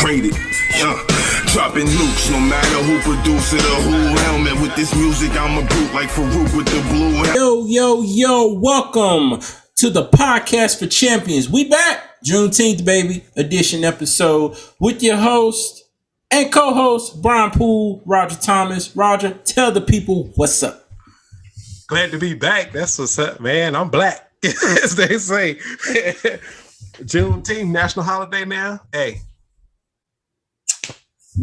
Rated, dropping nukes, no matter who produce it or who helmet. With this music, I'm a brute like Farouk with the blue helmet. Yo, welcome to the Podcast for Champions. We back, Juneteenth, baby, edition episode with your host and co-host, Brian Poole, Roger Thomas. Roger, tell the people what's up. Glad to be back. That's what's up, man. I'm black, as they say. Juneteenth, national holiday now. Hey.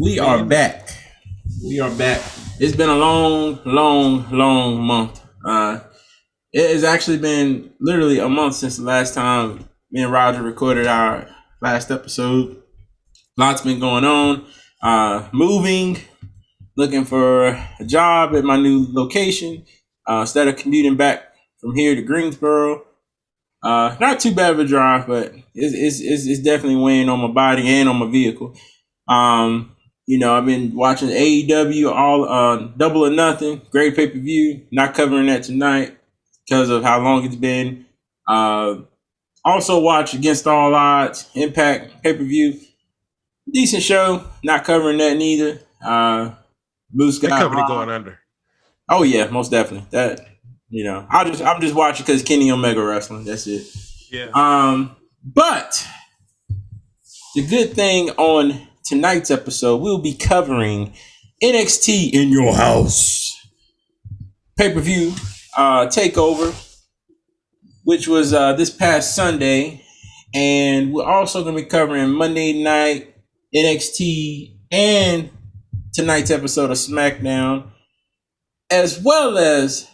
We are back. It's been a long month. It has actually been literally a month since the last time me and Roger recorded our last episode. Lots been going on. Moving, looking for a job at my new location. Instead of commuting back from here to Greensboro. Not too bad of a drive, but it's definitely weighing on my body and on my vehicle. I've been watching AEW, all Double or Nothing, great pay-per-view. Not covering that tonight because of how long it's been. Also watch Against All Odds, Impact pay-per-view. Decent show. Not covering that neither. Blue Sky. That company going under. Oh yeah, most definitely. That I'm just watching because Kenny Omega wrestling. That's it. Yeah. But the good thing on tonight's episode, we'll be covering NXT in your house pay-per-view takeover, which was this past Sunday, and we're also going to be covering Monday night NXT and tonight's episode of SmackDown, as well as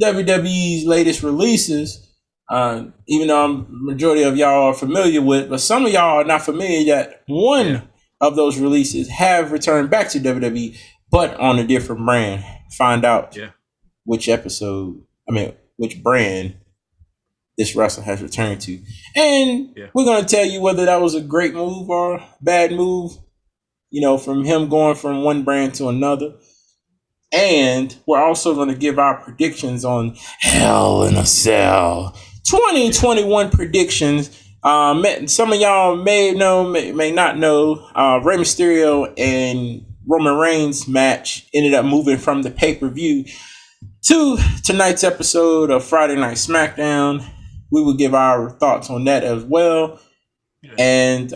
WWE's latest releases. Even though majority of y'all are familiar with, but some of y'all are not familiar yet. One of those releases have returned back to WWE, but on a different brand. Find out which brand this wrestler has returned to. And we're going to tell you whether that was a great move or bad move, from him going from one brand to another. And we're also going to give our predictions on Hell in a Cell 2021 predictions. Some of y'all may know, may not know, Rey Mysterio and Roman Reigns match ended up moving from the pay-per-view to tonight's episode of Friday Night SmackDown. We will give our thoughts on that as well. And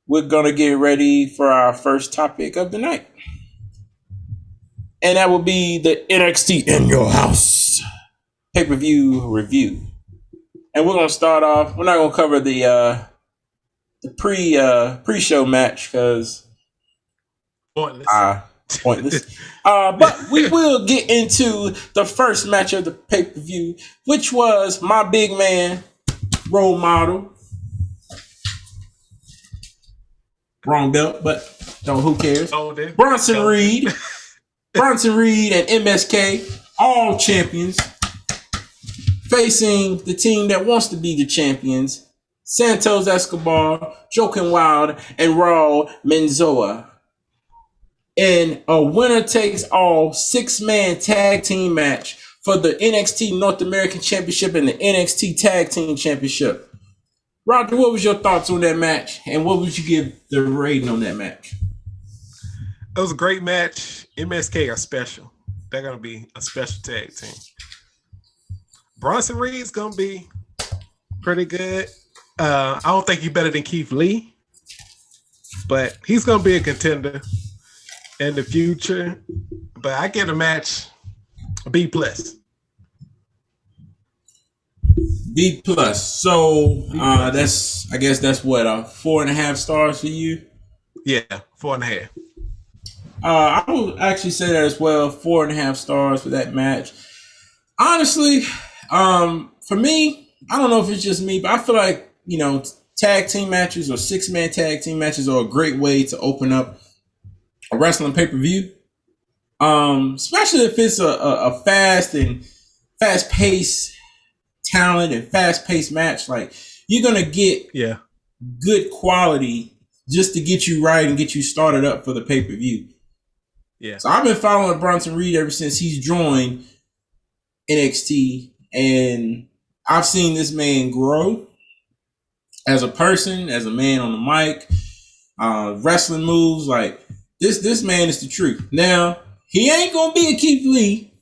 we're going to get ready for our first topic of the night. And that will be the NXT in your house pay-per-view review. And we're gonna start off. We're not gonna cover the pre-show match because pointless. But we will get into the first match of the pay-per-view, which was my big man, role model, wrong belt, but who cares? Bronson Reed and MSK, all champions, facing the team that wants to be the champions, Santos Escobar, Joaquin Wilde, and Raul Mendoza, in a winner-takes-all 6-man tag team match for the NXT North American Championship and the NXT Tag Team Championship. Roger, what was your thoughts on that match, and what would you give the rating on that match? It was a great match. MSK are special. They're going to be a special tag team. Bronson Reed's going to be pretty good. I don't think he's better than Keith Lee, but he's going to be a contender in the future. But I get a match B+. B+. So I guess that's what, 4.5 stars for you? Yeah, 4.5. I would actually say that as well. 4.5 stars for that match. Honestly, for me, I don't know if it's just me, but I feel like, tag team matches or 6-man tag team matches are a great way to open up a wrestling pay-per-view. Especially if it's a fast-paced talent and fast-paced match. Like, you're going to get good quality just to get you right and get you started up for the pay-per-view. Yeah. So I've been following Bronson Reed ever since he's joined NXT, and I've seen this man grow. as a person, as a man on the mic, wrestling moves, like this man is the truth. Now, he ain't gonna be a Keith Lee.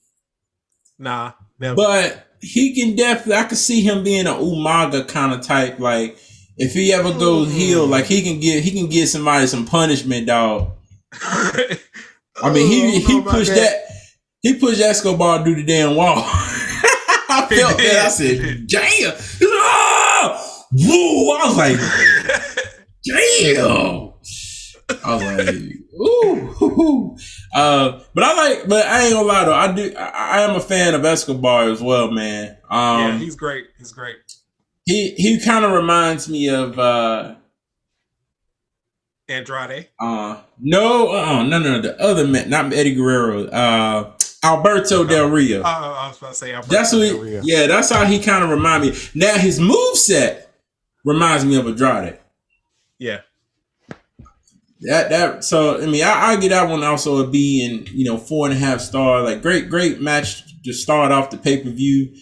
Nah, never. But he can definitely, I could see him being an Umaga kind of type. Like if he ever goes heel, like he can give somebody some punishment, dog. I mean, he pushed that. He pushed Escobar through the damn wall. I felt that. I said, "Damn!" Oh! Woo! I was like, "Damn!" I was like, "Ooh!" But I ain't gonna lie though. I am a fan of Escobar as well, man. Yeah, he's great. He's great. He kind of reminds me of Andrade. No, the other man, not Eddie Guerrero. Alberto Del Rio. I was about to say Alberto That's Del Rio. Yeah, that's how he kind of remind me. Now his moveset reminds me of Andrade. Yeah. So I mean I give that one also a B and 4.5 star. Like great match to start off the pay-per-view.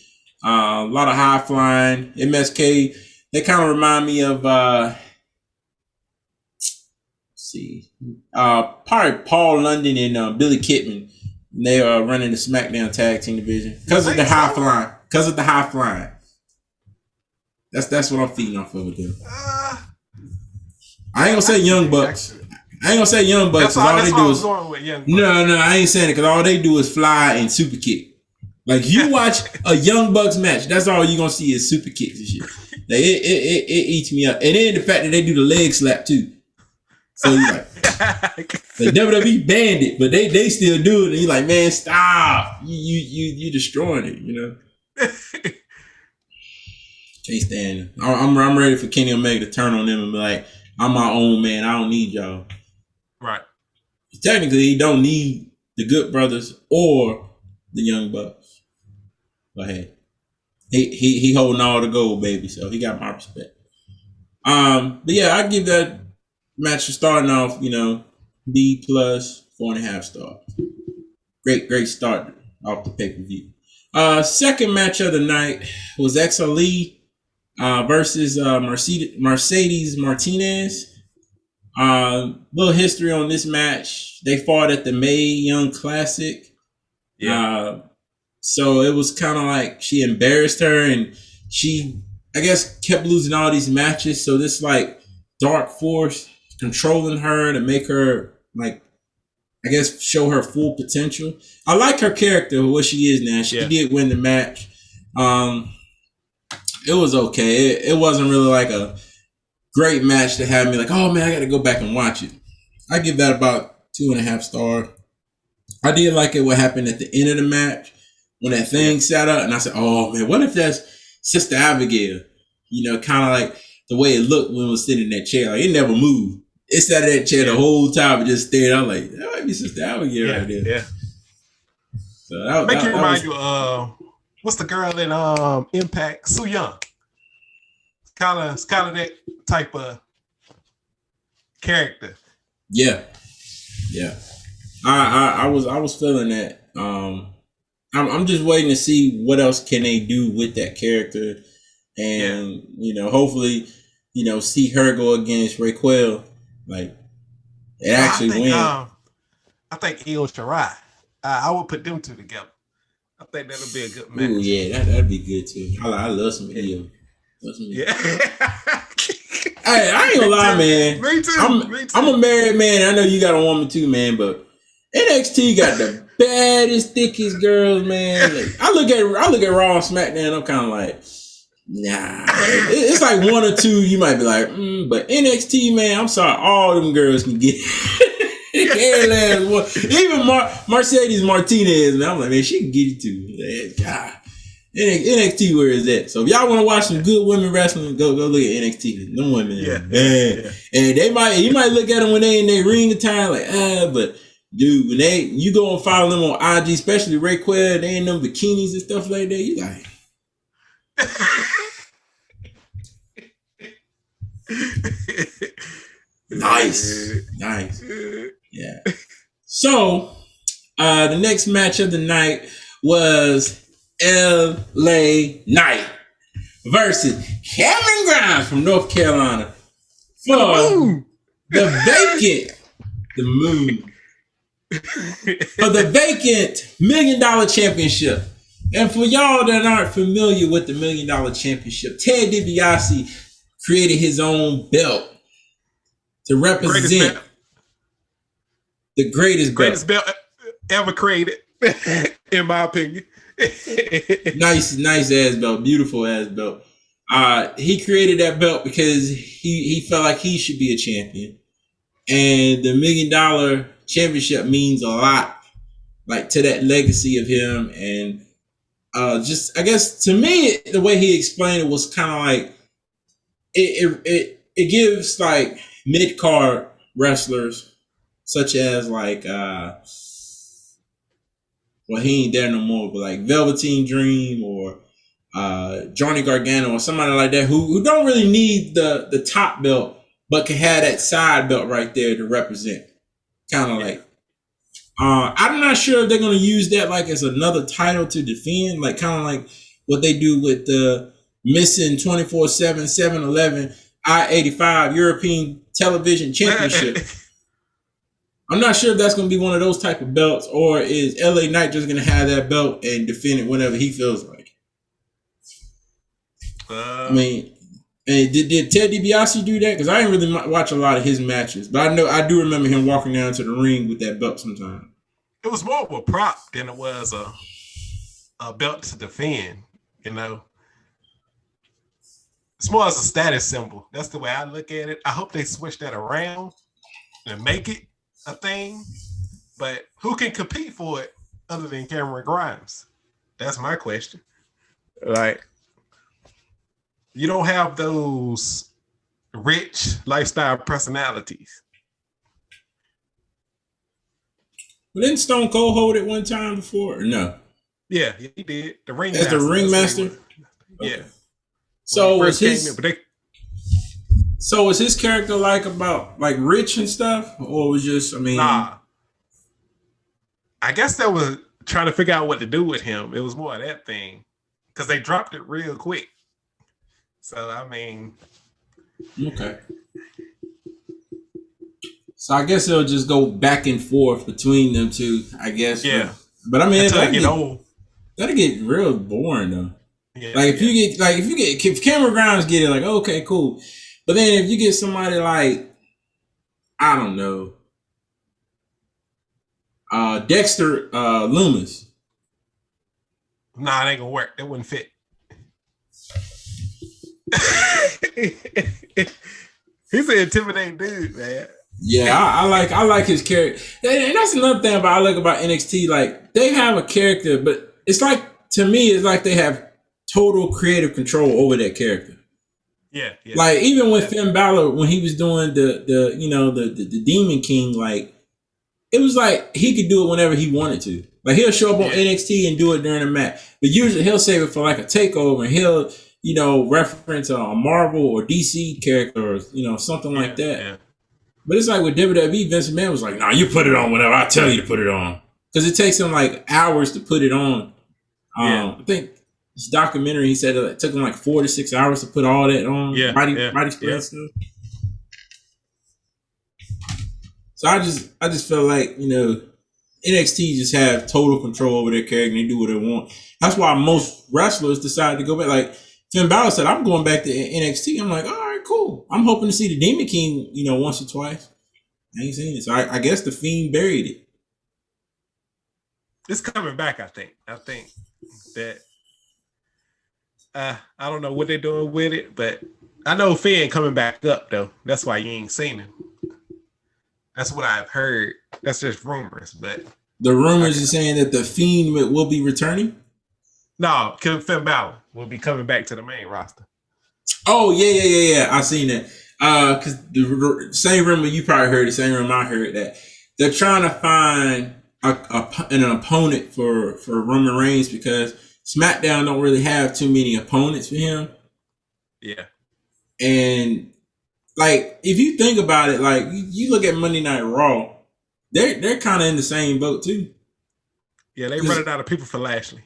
A lot of high flying. MSK, they kind of remind me of probably Paul London and Billy Kidman. They are running the SmackDown Tag Team division because of the high flying. Because of the high flying. That's what I'm feeding off of with them. I ain't gonna say Young Bucks. I ain't gonna say Young Bucks. All they do is no. I ain't saying it because all they do is fly and super kick. Like you watch a Young Bucks match, that's all you gonna see is super kicks and shit. Like it eats me up. And then the fact that they do the leg slap too. So you like the WWE banned it, but they still do it. And you're like, man, stop! You destroying it, Can't stand it. I'm ready for Kenny Omega to turn on them and be like, I'm my own man. I don't need y'all. Right. Technically, he don't need the Good Brothers or the Young Bucks. But hey, he holding all the gold, baby. So he got my respect. But yeah, I give that match starting off, B plus 4.5 stars. Great start off the pay-per-view. Second match of the night was XLE versus Mercedes Martinez. Little history on this match. They fought at the Mae Young Classic. Yeah. So it was kind of like she embarrassed her and she, I guess, kept losing all these matches. So this like dark force controlling her to make her like, I guess, show her full potential. I like her character, what she is now. She did win the match. It was okay. It wasn't really like a great match to have me like, oh man, I got to go back and watch it. I give that about 2.5 stars. I did like it what happened at the end of the match when that thing sat up, and I said, oh man, what if that's Sister Abigail? Kind of like the way it looked when it was sitting in that chair. Like it never moved. It sat in that chair the whole time and just stared. I'm like, that might be Sister Abigail right there. Yeah. So that make you remind you of what's the girl in Impact? Su Yung. It's kind of that type of character. Yeah. I was feeling that. I'm just waiting to see what else can they do with that character, and hopefully, see her go against Rayquail, like it actually win. I think Io Shirai. I would put them two together. I think that'll be a good match. Ooh, yeah, that'd be good too. I love some Io. Yeah. Hey, I ain't gonna lie, man. Me too. I'm a married man. I know you got a woman too, man, but NXT got the baddest, thickest girls, man. Like, I look at Raw and SmackDown. I'm kind of like, nah. It's like one or two you might be like, but NXT, man. I'm sorry, all them girls can get. Even Mercedes Martinez, man. I'm like, man, she can get it too. God. NXT, where is that? So if y'all want to watch some good women wrestling, go look at NXT. Them women, man. And you might look at them when they in their ring attire, like, but dude, when you go and follow them on IG, especially Rayquail, they in them bikinis and stuff like that, you like. Nice. Yeah. So, the next match of the night was LA Knight versus Cameron Grimes from North Carolina for the moon. For the vacant $1 million championship. And for y'all that aren't familiar with the $1 million championship, Ted DiBiase created his own belt to represent the greatest belt ever created, in my opinion. nice ass belt, beautiful ass belt. He created that belt because he felt like he should be a champion, and the $1 million championship means a lot, like to that legacy of him. And just, I guess to me, the way he explained it was kind of like it gives like mid-card wrestlers such as like well, he ain't there no more, but like Velveteen Dream or Johnny Gargano or somebody like that who don't really need the top belt, but can have that side belt right there to represent. Kind of like, I'm not sure if they're going to use that like as another title to defend, like kind of like what they do with the missing 24/7 7-Eleven I-85 European Television Championship. I'm not sure if that's going to be one of those type of belts, or is LA Knight just going to have that belt and defend it whenever he feels like. I mean, and did Ted DiBiase do that? Because I didn't really watch a lot of his matches, but I do remember him walking down to the ring with that belt sometimes. It was more of a prop than it was a belt to defend, you know. It's more as a status symbol. That's the way I look at it. I hope they switch that around and make it a thing. But who can compete for it other than Cameron Grimes? That's my question. Like, you don't have those rich lifestyle personalities. But didn't Stone Cold hold it one time before? Or no? Yeah, he did. The ring as the ringmaster. Yeah. Okay. So was his character like about like rich and stuff, or was just Nah. I guess they were trying to figure out what to do with him. It was more of that thing because they dropped it real quick. So I mean, okay. So I guess it'll just go back and forth between them two. I guess. Yeah. But I mean, that'll get real boring though. Yeah, like if Cameron Grimes get it, like okay, cool. But then if you get somebody like, I don't know, Dexter Lumis. Nah, it ain't gonna work. It wouldn't fit. He's an intimidating dude, man. Yeah, I like his character, and that's another thing I like about NXT. Like they have a character, but it's like to me, it's like they have total creative control over that character. Yeah. Like even with Finn Balor when he was doing the Demon King, like it was like he could do it whenever he wanted to. Like he'll show up on NXT and do it during a match, but usually he'll save it for like a takeover, and he'll reference a Marvel or DC character or something like that. Yeah. But it's like with WWE, Vince McMahon was like, "Nah, you put it on whenever I tell you to put it on," because it takes him like hours to put it on. I think this documentary, he said it took him like 4 to 6 hours to put all that on. Body spread stuff. So I just feel like NXT just have total control over their character and they do what they want. That's why most wrestlers decide to go back. Like Finn Balor said, I'm going back to NXT. I'm like, all right, cool. I'm hoping to see the Demon King, once or twice. I ain't seen it. So I guess the Fiend buried it. It's coming back, I think. I think that I don't know what they're doing with it, but I know Finn coming back up though. That's why you ain't seen him. That's what I've heard. That's just rumors, but the rumors are saying that the Fiend will be returning. No, Finn Balor will be coming back to the main roster. Oh yeah. I seen that. Because the same rumor you probably heard, the same rumor I heard that they're trying to find an opponent for Roman Reigns because SmackDown don't really have too many opponents for him. Yeah. And like if you think about it, like you look at Monday Night Raw, they're kind of in the same boat too. Yeah, they running out of people for Lashley.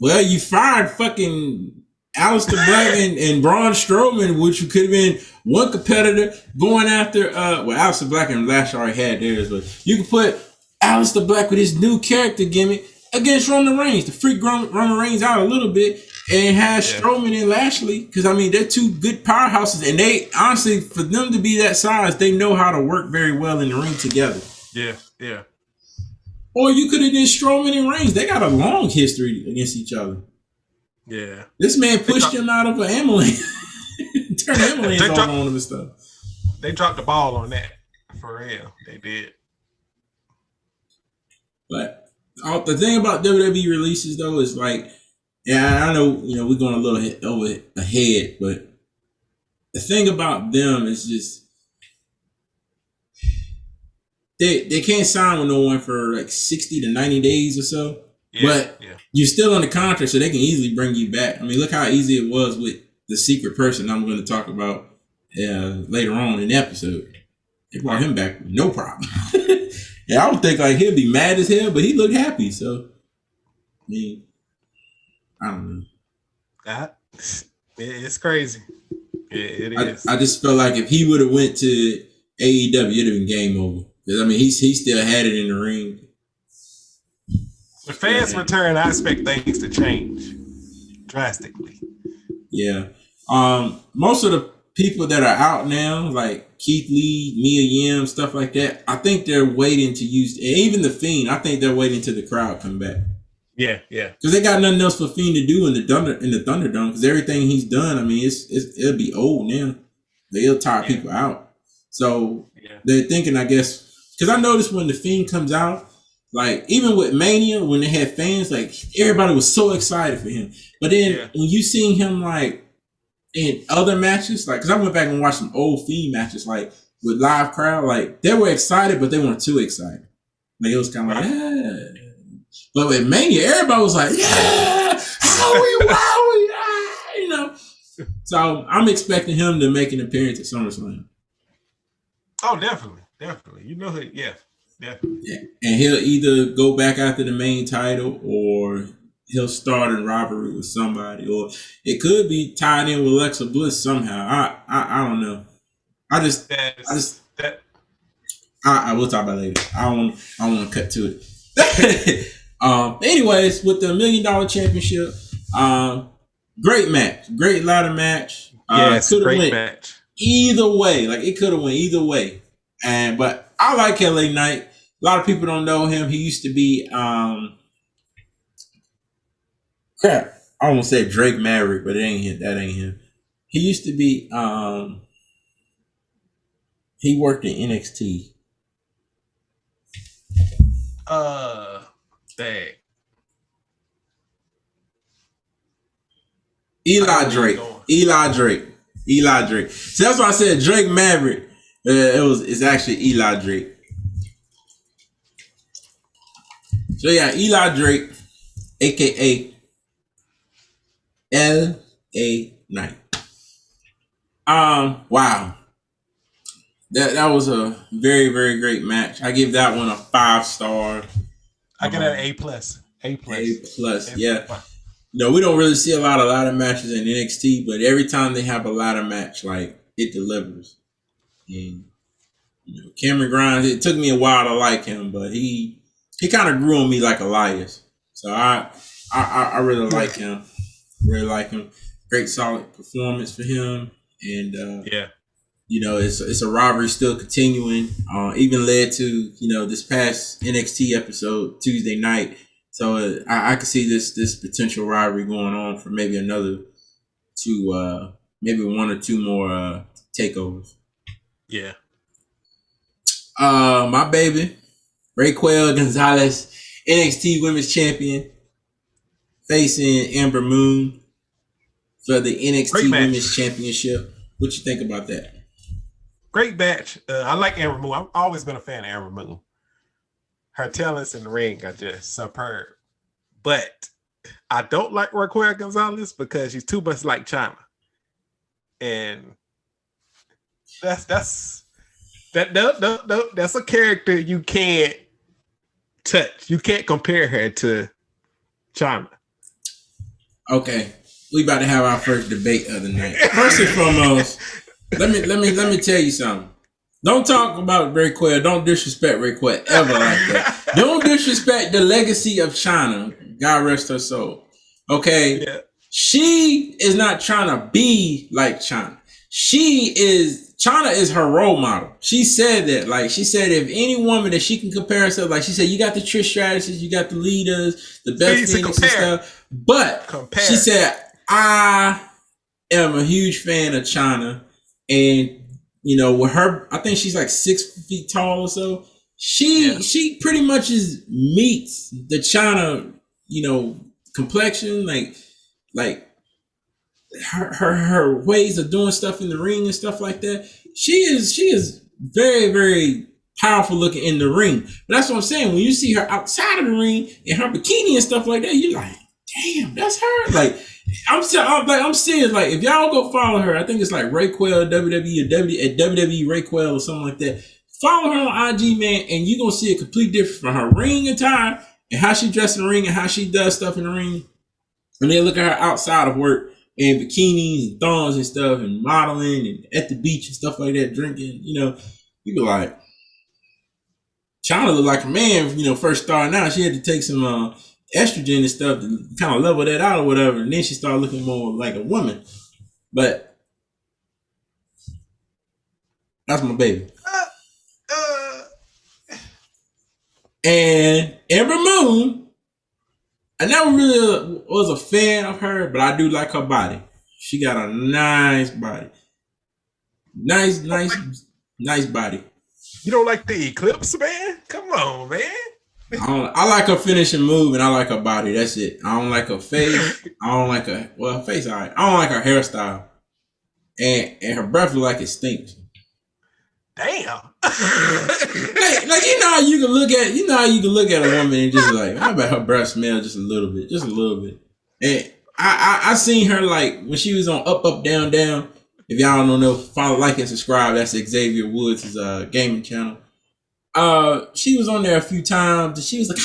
Well, you fired fucking Alistair Black and Braun Strowman, which could have been one competitor going after. Alistair Black and Lash already had theirs, but you could put Alistair Black with his new character gimmick against Roman Reigns to freak Roman Reigns out a little bit, and have Strowman and Lashley, because I mean they're two good powerhouses, and they honestly, for them to be that size, they know how to work very well in the ring together. Yeah. Or you could have done Strowman and Reigns. They got a long history against each other. Yeah. This man pushed him out of an ambulance. Turned the ambulance all on him and stuff. They dropped the ball on that. For real. They did. But the thing about WWE releases, though, is like, I know, we're going a little ahead, but the thing about them is just, They can't sign with no one for like 60 to 90 days or so. But you're still on the contract, so they can easily bring you back. I mean, look how easy it was with the secret person I'm going to talk about later on in the episode. They brought him back with no problem. Yeah, I would think like he'll be mad as hell, but he looked happy. So, I mean, I don't know. It's crazy. It is. I just felt like if he would have went to AEW, it'd have been game over. I mean, he still had it in the ring. When fans return, I expect things to change drastically. Yeah. Most of the people that are out now, like Keith Lee, Mia Yim, stuff like that, I think they're waiting to use, and even The Fiend, I think they're waiting till the crowd come back. Yeah. Because they got nothing else for Fiend to do in the Thunderdome. Because everything he's done, I mean, it'll be old now. They'll tire people out. So they're thinking, I guess. Because I noticed when The Fiend comes out, like, even with Mania, when they had fans, like, everybody was so excited for him. But then when you seen him, like, in other matches, like, because I went back and watched some old Fiend matches, like, with live crowd, like, they were excited, but they weren't too excited. Like, it was kind of like, But with Mania, everybody was like, Howie, So I'm expecting him to make an appearance at SummerSlam. Oh, definitely. You know who? Yeah. And he'll either go back after the main title, or he'll start in rivalry with somebody, or it could be tied in with Alexa Bliss somehow. I don't know. We'll talk about it later. I don't want to cut to it. Anyways, with the $1 Million Championship, great match, great ladder match. Great match. Either way, like it could have went either way. But I like LA Knight. A lot of people don't know him. He used to be crap. I almost said Drake Maverick, but that ain't him. He used to be he worked in NXT. Dang. Eli Drake. So that's why I said Drake Maverick. It's actually Eli Drake. So yeah, Eli Drake, aka LA Knight. Wow. That was a very, very great match. I give that one a 5-star. I get an A+. A+, yeah. No, we don't really see a lot of ladder matches in NXT, but every time they have a ladder match, like, it delivers. And Cameron Grimes, it took me a while to like him, but he kind of grew on me like Elias. So I really like him. Really like him. Great solid performance for him. And it's a rivalry still continuing. Even led to, this past NXT episode Tuesday night. So I could see this potential rivalry going on for maybe another maybe 1 or 2 more takeovers. Yeah. My baby, Rayquail Gonzalez, NXT Women's Champion, facing Amber Moon for the NXT Women's Championship. What you think about that? Great match. I like Amber Moon. I've always been a fan of Amber Moon. Her talents in the ring are just superb. But I don't like Rayquail Gonzalez because she's too much like Shana. And that's a character you can't touch. You can't compare her to Shana. Okay, we about to have our first debate of the night. First and foremost, let me tell you something. Don't talk about Rayquail. Don't disrespect Rayquail ever like that. Don't disrespect the legacy of Shana. God rest her soul. Okay, she is not trying to be like Shana. China is her role model. She said that, like, she said if any woman that she can compare herself, like she said, you got the Trish Strategists, you got the leaders, the best Phoenix and stuff. But she said, I am a huge fan of China. And, you know, with her, I think she's like 6 feet tall or so. She pretty much meets the China, you know, complexion, like her ways of doing stuff in the ring and stuff like that. She is very, very powerful looking in the ring. But that's what I'm saying. When you see her outside of the ring in her bikini and stuff like that, you're like, damn, that's her. Like, I'm serious. Like, if y'all go follow her, I think it's like Rayquail WWE or WWE Rayquail or something like that. Follow her on IG, man, and you're gonna see a complete difference from her ring attire and how she dresses in the ring and how she does stuff in the ring. And then look at her outside of work and bikinis and thongs and stuff and modeling and at the beach and stuff like that, drinking, you know. You be like, China looked like a man, you know, first starting out. She had to take some estrogen and stuff to kind of level that out or whatever. And then she started looking more like a woman. But that's my baby. And Ember Moon, I never really was a fan of her, but I do like her body. She got a nice body. Nice body. You don't like the Eclipse, man? Come on, man. I like her finishing move and I like her body. That's it. I don't like her face. I don't like her, well, her face, all right. I don't like her hairstyle. And her breath look like it stinks. Damn. like you know how you can look at a woman and just like, how about her breath smell just a little bit. And I seen her like when she was on Up, Down, Down. If y'all don't know, follow, like, and subscribe. That's Xavier Woods' gaming channel. She was on there a few times and she was like,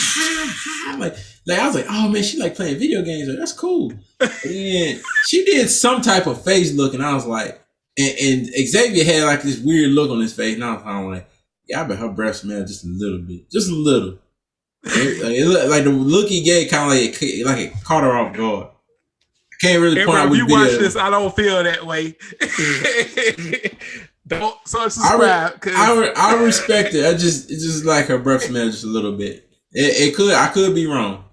like I was like, oh man, she like playing video games. Like, that's cool. And she did some type of face look and I was like, and Xavier had like this weird look on his face and I was kind of like, yeah, I bet her breath smelled just a little bit. Just a little. It looked like the look he gave kind of like it caught her off guard. I can't really point out which video. If you watch this, I don't feel that way. Don't subscribe. I respect it. It's just like her breath smells just a little bit. I could be wrong,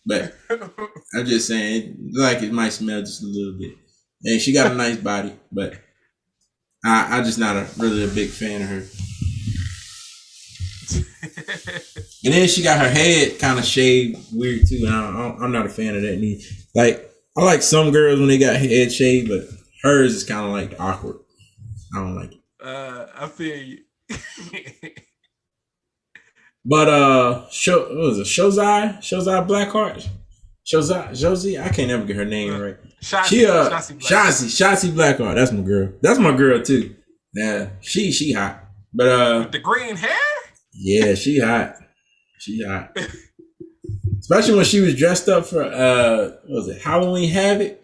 but I'm just saying like it might smell just a little bit. And she got a nice body, but I just not really a big fan of her. And then she got her head kind of shaved weird too, and I'm not a fan of that neither. Like, I like some girls when they got head shaved, but hers is kind of like awkward. I don't like it. I feel you. But what was it? Shozai Blackheart? Josie? I can't ever get her name right. Shotzi Blackheart. That's my girl. That's my girl too. Yeah, she hot. But with the green hair? Yeah, she hot. She hot. Especially when she was dressed up for what was it, Halloween Havoc?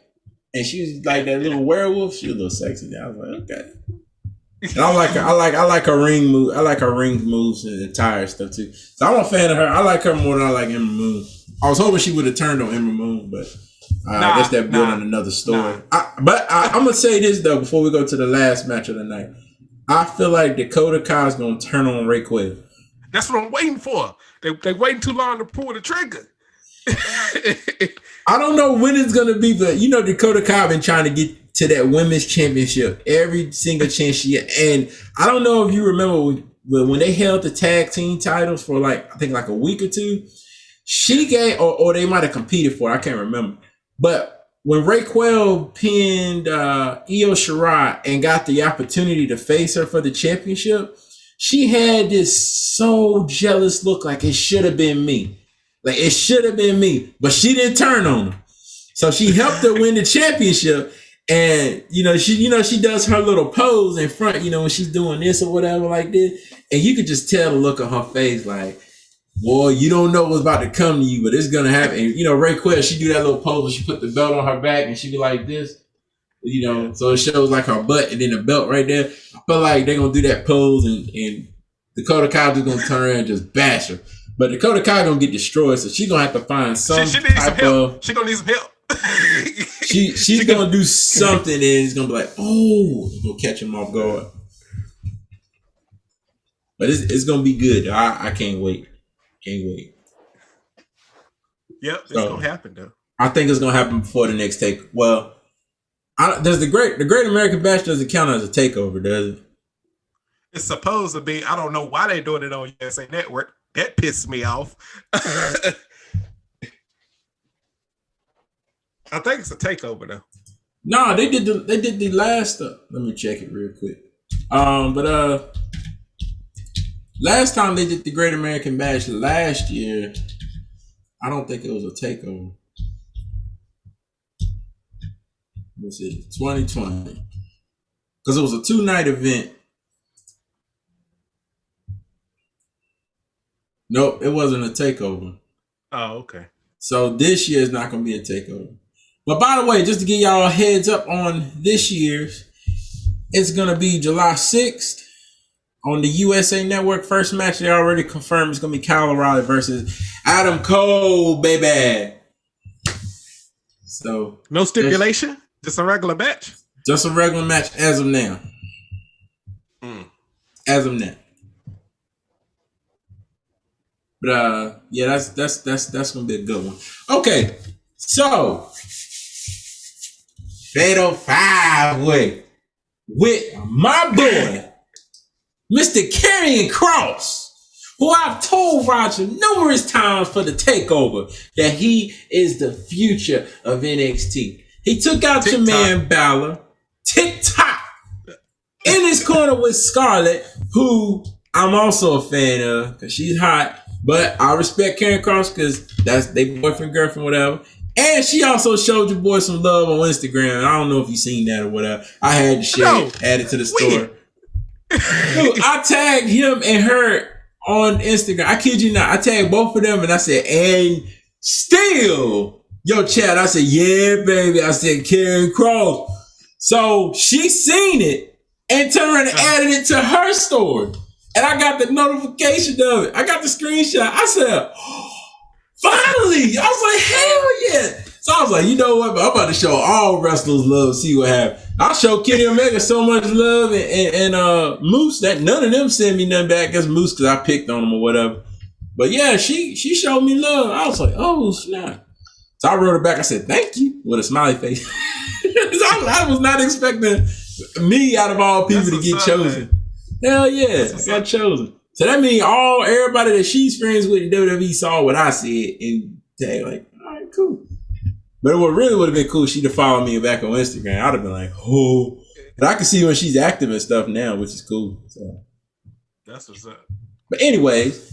And she was like that little werewolf. She was a little sexy. I was like, okay. And I like her. I like her ring move. I like her ring moves and entire stuff too. So I'm a fan of her. I like her more than I like Ember Moon. I was hoping she would have turned on Ember Moon, but I guess that building another story. But I'm gonna say this though before we go to the last match of the night. I feel like Dakota Kai's gonna turn on Rayquail. That's what I'm waiting for. They waiting too long to pull the trigger. I don't know when it's gonna be, but you know Dakota Kai been trying to get to that women's championship every single chance she had. And I don't know if you remember when they held the tag team titles for like I think like a week or two. She gave, or they might have competed for it, I can't remember. But when Rayquail pinned Io Shirai and got the opportunity to face her for the championship, she had this so jealous look like it should have been me. Like it should have been me. But she didn't turn on her. So she helped her win the championship. And she does her little pose in front, when she's doing this or whatever like this. And you could just tell the look on her face like, boy, you don't know what's about to come to you, but it's gonna happen. And, Rayquail, she do that little pose where she put the belt on her back and she be like this, so it shows like her butt and then the belt right there. I feel like they're gonna do that pose and Dakota Kai just gonna turn around and just bash her. But Dakota Kai gonna get destroyed, so she's gonna have to find some she needs some type help. of. She gonna need some help. she's gonna do something and it's gonna be like, oh, it's gonna catch him off guard. But it's gonna be good. I can't wait. Can't wait. Yep, it's gonna happen though. I think it's gonna happen before the next take. Well, does the Great American Bash doesn't count as a takeover, does it? It's supposed to be. I don't know why they're doing it on USA Network. That pissed me off. I think it's a takeover though. No, they did the last stuff. Let me check it real quick. But last time they did the Great American Bash last year, I don't think it was a takeover. Let's see, 2020, because it was a 2-night event. Nope, it wasn't a takeover. Oh, okay. So this year is not going to be a takeover. But by the way, just to give y'all a heads up on this year's, it's going to be July 6th on the USA Network. First match they already confirmed is going to be Kyle O'Reilly versus Adam Cole, baby. So no stipulation, just a regular match. Just a regular match as of now. As of now. But yeah, that's gonna be a good one. Okay, so Fatal 5-Way with my boy, Mr. Karrion Kross, who I've told Roger numerous times for the takeover that he is the future of NXT. He took out your man Balor, TikTok, in his corner with Scarlett, who I'm also a fan of because she's hot. But I respect Karrion Kross because that's they boyfriend, girlfriend, whatever. And she also showed your boy some love on Instagram. I don't know if you seen that or whatever. I had to share it, add it to the story. Dude, I tagged him and her on Instagram. I kid you not. I tagged both of them and I said, and still, yo, chat. I said, yeah, baby. I said, Karrion Kross. So she seen it and turned around and added it to her story. And I got the notification of it. I got the screenshot. I said, oh, finally. I was like, hell yeah. So I was like, you know what? I'm about to show all wrestlers love, see what happens. I'll show Kenny Omega so much love and Moose that none of them send me nothing back as Moose because I picked on them or whatever. But yeah, she showed me love. I was like, oh, snap. So I wrote her back. I said, thank you with a smiley face. I was not expecting me out of all people to get chosen. Man. Hell yeah, I got chosen. So that means everybody that she's friends with in WWE saw what I said and they like, all right, cool. But what really would have been cool, she'd have followed me back on Instagram. I'd have been like, oh. But I can see when she's active and stuff now, which is cool. So that's what's up. But anyways,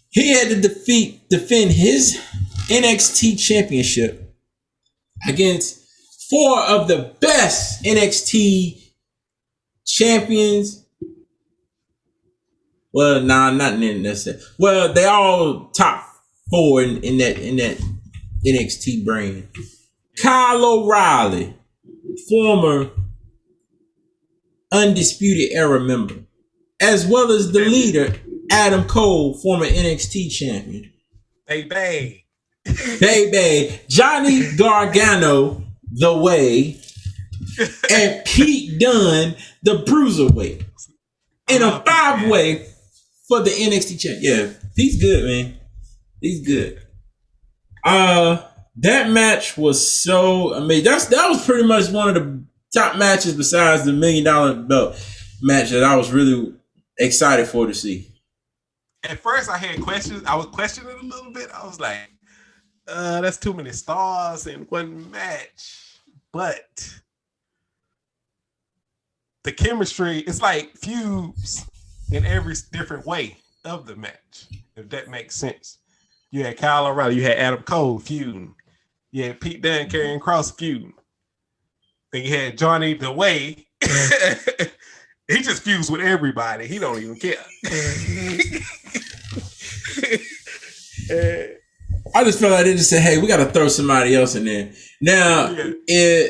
he had to defend his NXT championship against 4 of the best NXT champions. Well, nah, not necessarily. Well, they all top 4 in that NXT brand. Kyle O'Reilly, former Undisputed Era member, as well as the leader, Adam Cole, former NXT champion. Baby. Johnny Gargano, the Way, and Pete Dunne, the Bruiserweight. In a 5-way for the NXT champ. Yeah, he's good, man. He's good. That match was so amazing. That was pretty much one of the top matches besides the $1 million belt match that I was really excited for to see. At first, I had questions. I was questioning a little bit. I was like, that's too many stars in one match. But the chemistry, it's like fused in every different way of the match, if that makes sense. You had Kyle O'Reilly, you had Adam Cole feuding, you had Pete Dunne, Karrion Kross feuding. Then you had Johnny the Way. He just fused with everybody. He don't even care. I just felt like they just said, "Hey, we got to throw somebody else in there." Now,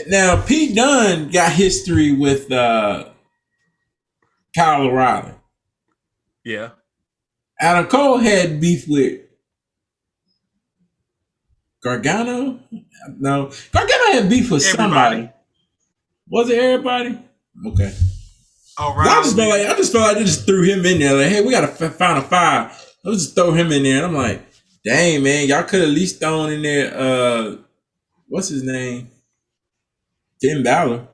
now Pete Dunne got history with Kyle O'Reilly. Yeah. Adam Cole had beef with Gargano. No, Gargano had beef with somebody. Was it everybody? Okay. I just felt like they just threw him in there. Like, hey, we got to find a five. Let's just throw him in there. And I'm like, dang, man, y'all could at least thrown in there. What's his name? Finn Balor.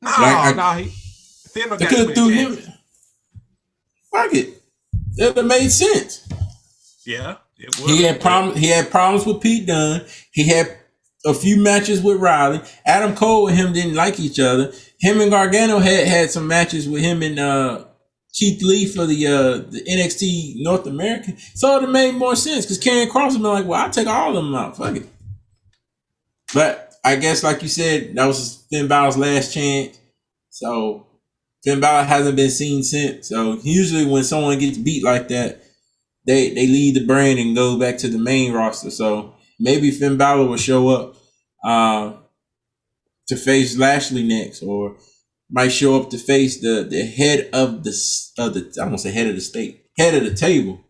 They could have threw him. Fuck it. It would have made sense. Yeah. He had problems with Pete Dunne. He had a few matches with Riley. Adam Cole and him didn't like each other. Him and Gargano had some matches with him and Keith Lee for the NXT North American. So it made more sense because Karrion Kross has been like, well, I'll take all of them out. Fuck it. But I guess, like you said, that was Finn Balor's last chance. So Finn Balor hasn't been seen since. So usually when someone gets beat like that, they leave the brand and go back to the main roster. So maybe Finn Balor will show up to face Lashley next, or might show up to face the head of the I won't say head of the state, head of the table.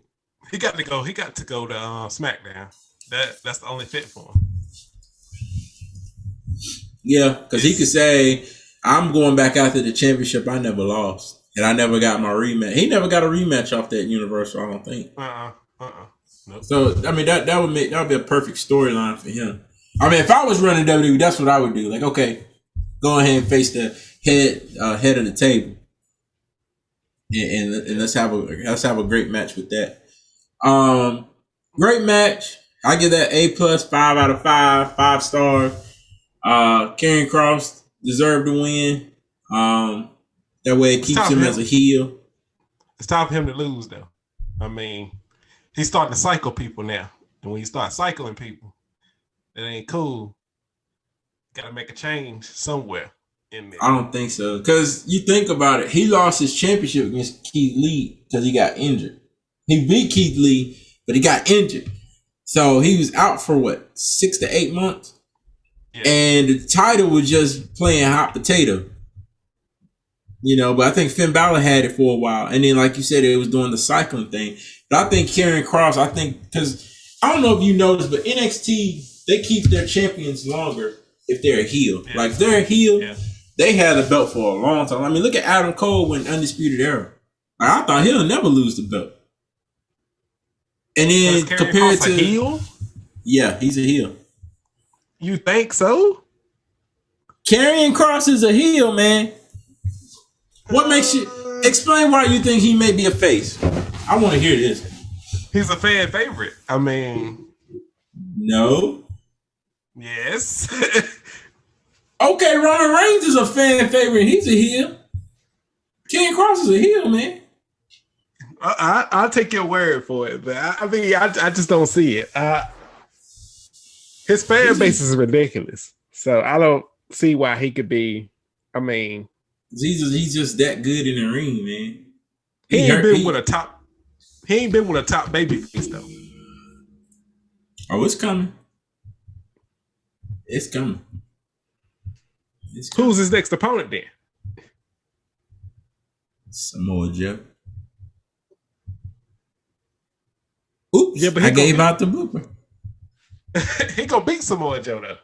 He got to go. He got to go to SmackDown. That's the only fit for him. Yeah, because he could say, I'm going back after the championship I never lost. And I never got my rematch. He never got a rematch off that Universal, I don't think. Nope. So, I mean, that would be a perfect storyline for him. I mean, if I was running WWE, that's what I would do. Like, okay, go ahead and face the head of the table. And let's have a great match with that. Great match. I give that A+, 5 out of 5 stars. Karrion Kross deserved to win. That way it keeps him as a heel. It's time for him to lose, though. I mean, he's starting to cycle people now. And when you start cycling people, it ain't cool. Got to make a change somewhere in there. I don't think so. Because you think about it, he lost his championship against Keith Lee because he got injured. He beat Keith Lee, but he got injured. So he was out for 6 to 8 months? Yeah. And the title was just playing hot potato. You know, but I think Finn Balor had it for a while. And then, like you said, it was doing the cycling thing. But I think Karrion Kross, because I don't know if you noticed, but NXT, they keep their champions longer if they're a heel. Yeah. Like, if they're a heel, they had the belt for a long time. I mean, look at Adam Cole when Undisputed Era. Like, I thought he'll never lose the belt. And then compared to... a heel? Yeah, he's a heel. You think so? Karrion Kross is a heel, man. What makes you explain why you think he may be a face? I want to hear this. He's a fan favorite. I mean, no. Yes. Okay, Roman Reigns is a fan favorite. He's a heel. Karrion Kross is a heel, man. I'll take your word for it, but I just don't see it. His fan base is ridiculous, so I don't see why he could be. I mean. He's just that good in the ring, man. He ain't been with a top babyface though. Oh, it's coming. It's coming. Who's his next opponent then? Samoa Joe. Oops, yeah, but I gave out the blooper. He gonna beat Samoa Joe though.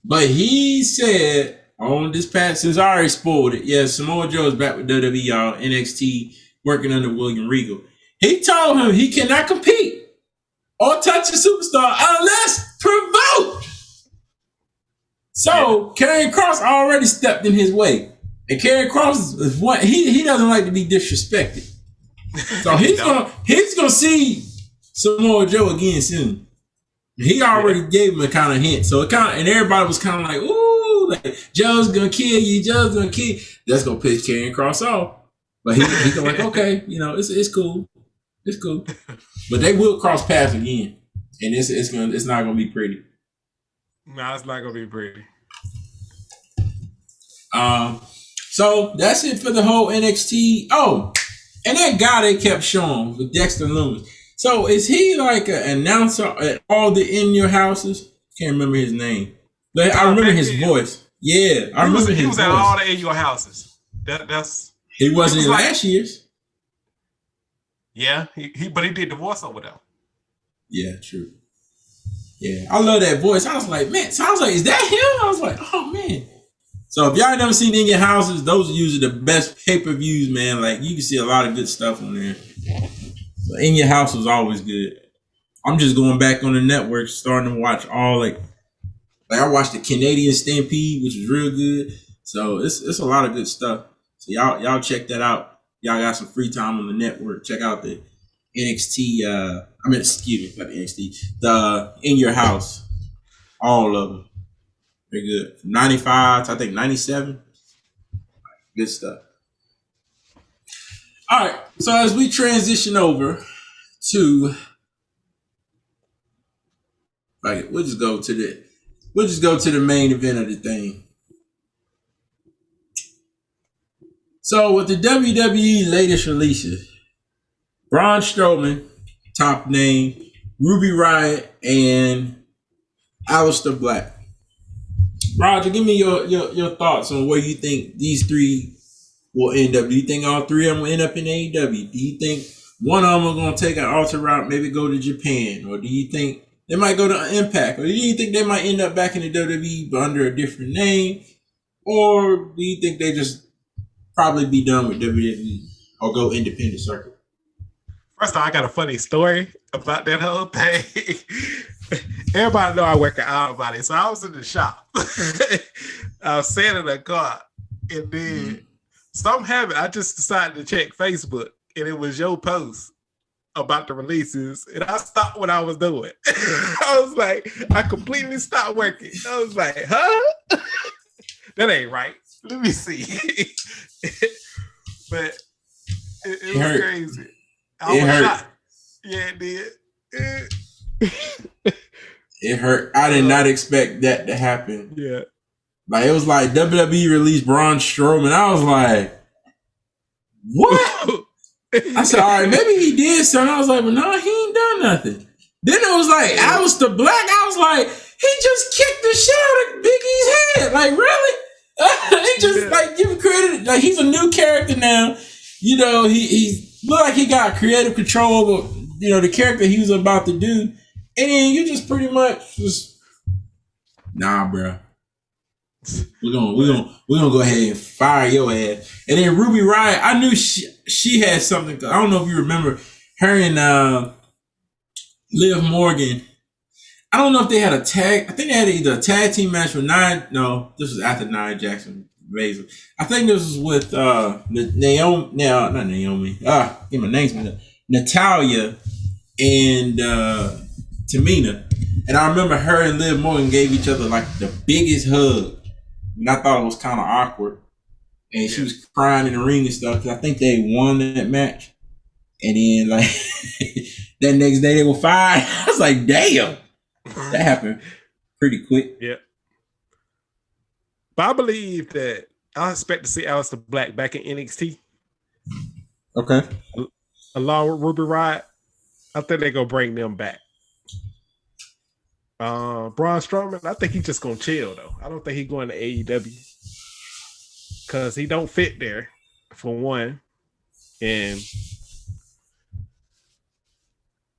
But he said on this past, since I already spoiled it, yeah, Samoa Joe is back with WWE, y'all, NXT, working under William Regal. He told him he cannot compete or touch a superstar unless provoked. So Karrion Kross already stepped in his way. And Karrion Kross is one, he doesn't like to be disrespected. So he's gonna see Samoa Joe again soon. He already gave him a kind of hint. So and everybody was kind of like, ooh, like, Joe's gonna kill you, Joe's gonna kill you. That's gonna piss Karrion Kross off. But he's like, okay, you know, it's cool. It's cool. But they will cross paths again. And it's not gonna be pretty. No, it's not gonna be pretty. So that's it for the whole NXT. Oh, and that guy they kept showing with Dexter Lumis. So is he like an announcer at all the In Your Houses? Can't remember his name. But I remember his voice. Yeah, I remember his voice. He was at all the In Your Houses. That's he wasn't in last year's. Yeah, but he did the voice over there. Yeah, true. Yeah, I love that voice. I was like, man, so I was like, is that him? I was like, oh man. So if y'all never seen In Your Houses, those are usually the best pay-per-views, man. Like you can see a lot of good stuff on there. So In Your House was always good. I'm just going back on the network, starting to watch all like I watched the Canadian Stampede, which was real good. So it's a lot of good stuff. So y'all check that out. Y'all got some free time on the network. Check out the NXT. Excuse me, not the NXT. The In Your House, all of them. They're good. From 95 to I think 97. Good stuff. All right. So as we transition over to, like, we'll just go to the main event of the thing. So with the WWE latest releases, Braun Strowman, top name, Ruby Riott, and Alistair Black. Roger, give me your thoughts on where you think these three will end up. Do you think all three of them will end up in AEW? Do you think one of them are going to take an alter route, maybe go to Japan? Or do you think they might go to Impact? Or do you think they might end up back in the WWE but under a different name? Or do you think they just probably be done with WWE or go independent circuit? First of all, I got a funny story about that whole thing. Everybody know I work at Auto Body, so I was in the shop. I was sitting in a car, and then something happened. I just decided to check Facebook, and it was your post about the releases, and I stopped what I was doing. I was like, I completely stopped working. I was like, huh? That ain't right. Let me see. But it was crazy. I was shocked. Yeah, it did. It hurt. I did not expect that to happen. Yeah. Like, it was like WWE released Braun Strowman. I was like, what? I said, all right, maybe he did something. I was like, well, no, he ain't done nothing. Then it was like Alistair Black. I was like, he just kicked the shit out of Big E's head. Like, really? He just like give credit. Like, he's a new character now. You know, he looked like he got creative control over, you know, the character he was about to do. And then you just pretty much just, nah, bro. We're gonna go ahead and fire your ass. And then Ruby Riott, I knew she had something. I don't know if you remember her and Liv Morgan. I don't know if they had a tag. I think they had either a tag team match with Nia. No, this was after Nia Jackson. Baseman. I think this was with Naomi. No, not Naomi. Get my names mixed up. Natalya and Tamina. And I remember her and Liv Morgan gave each other like the biggest hug. And I thought it was kind of awkward. And she was crying in the ring and stuff because I think they won that match. And then, like, that next day they were fired. I was like, damn. That happened pretty quick. Yeah. But I believe that I expect to see Alistair Black back in NXT. Okay. Along with Ruby Riott. I think they're going to bring them back. Braun Strowman, I think he's just gonna chill though. I don't think he's going to AEW because he don't fit there for one, and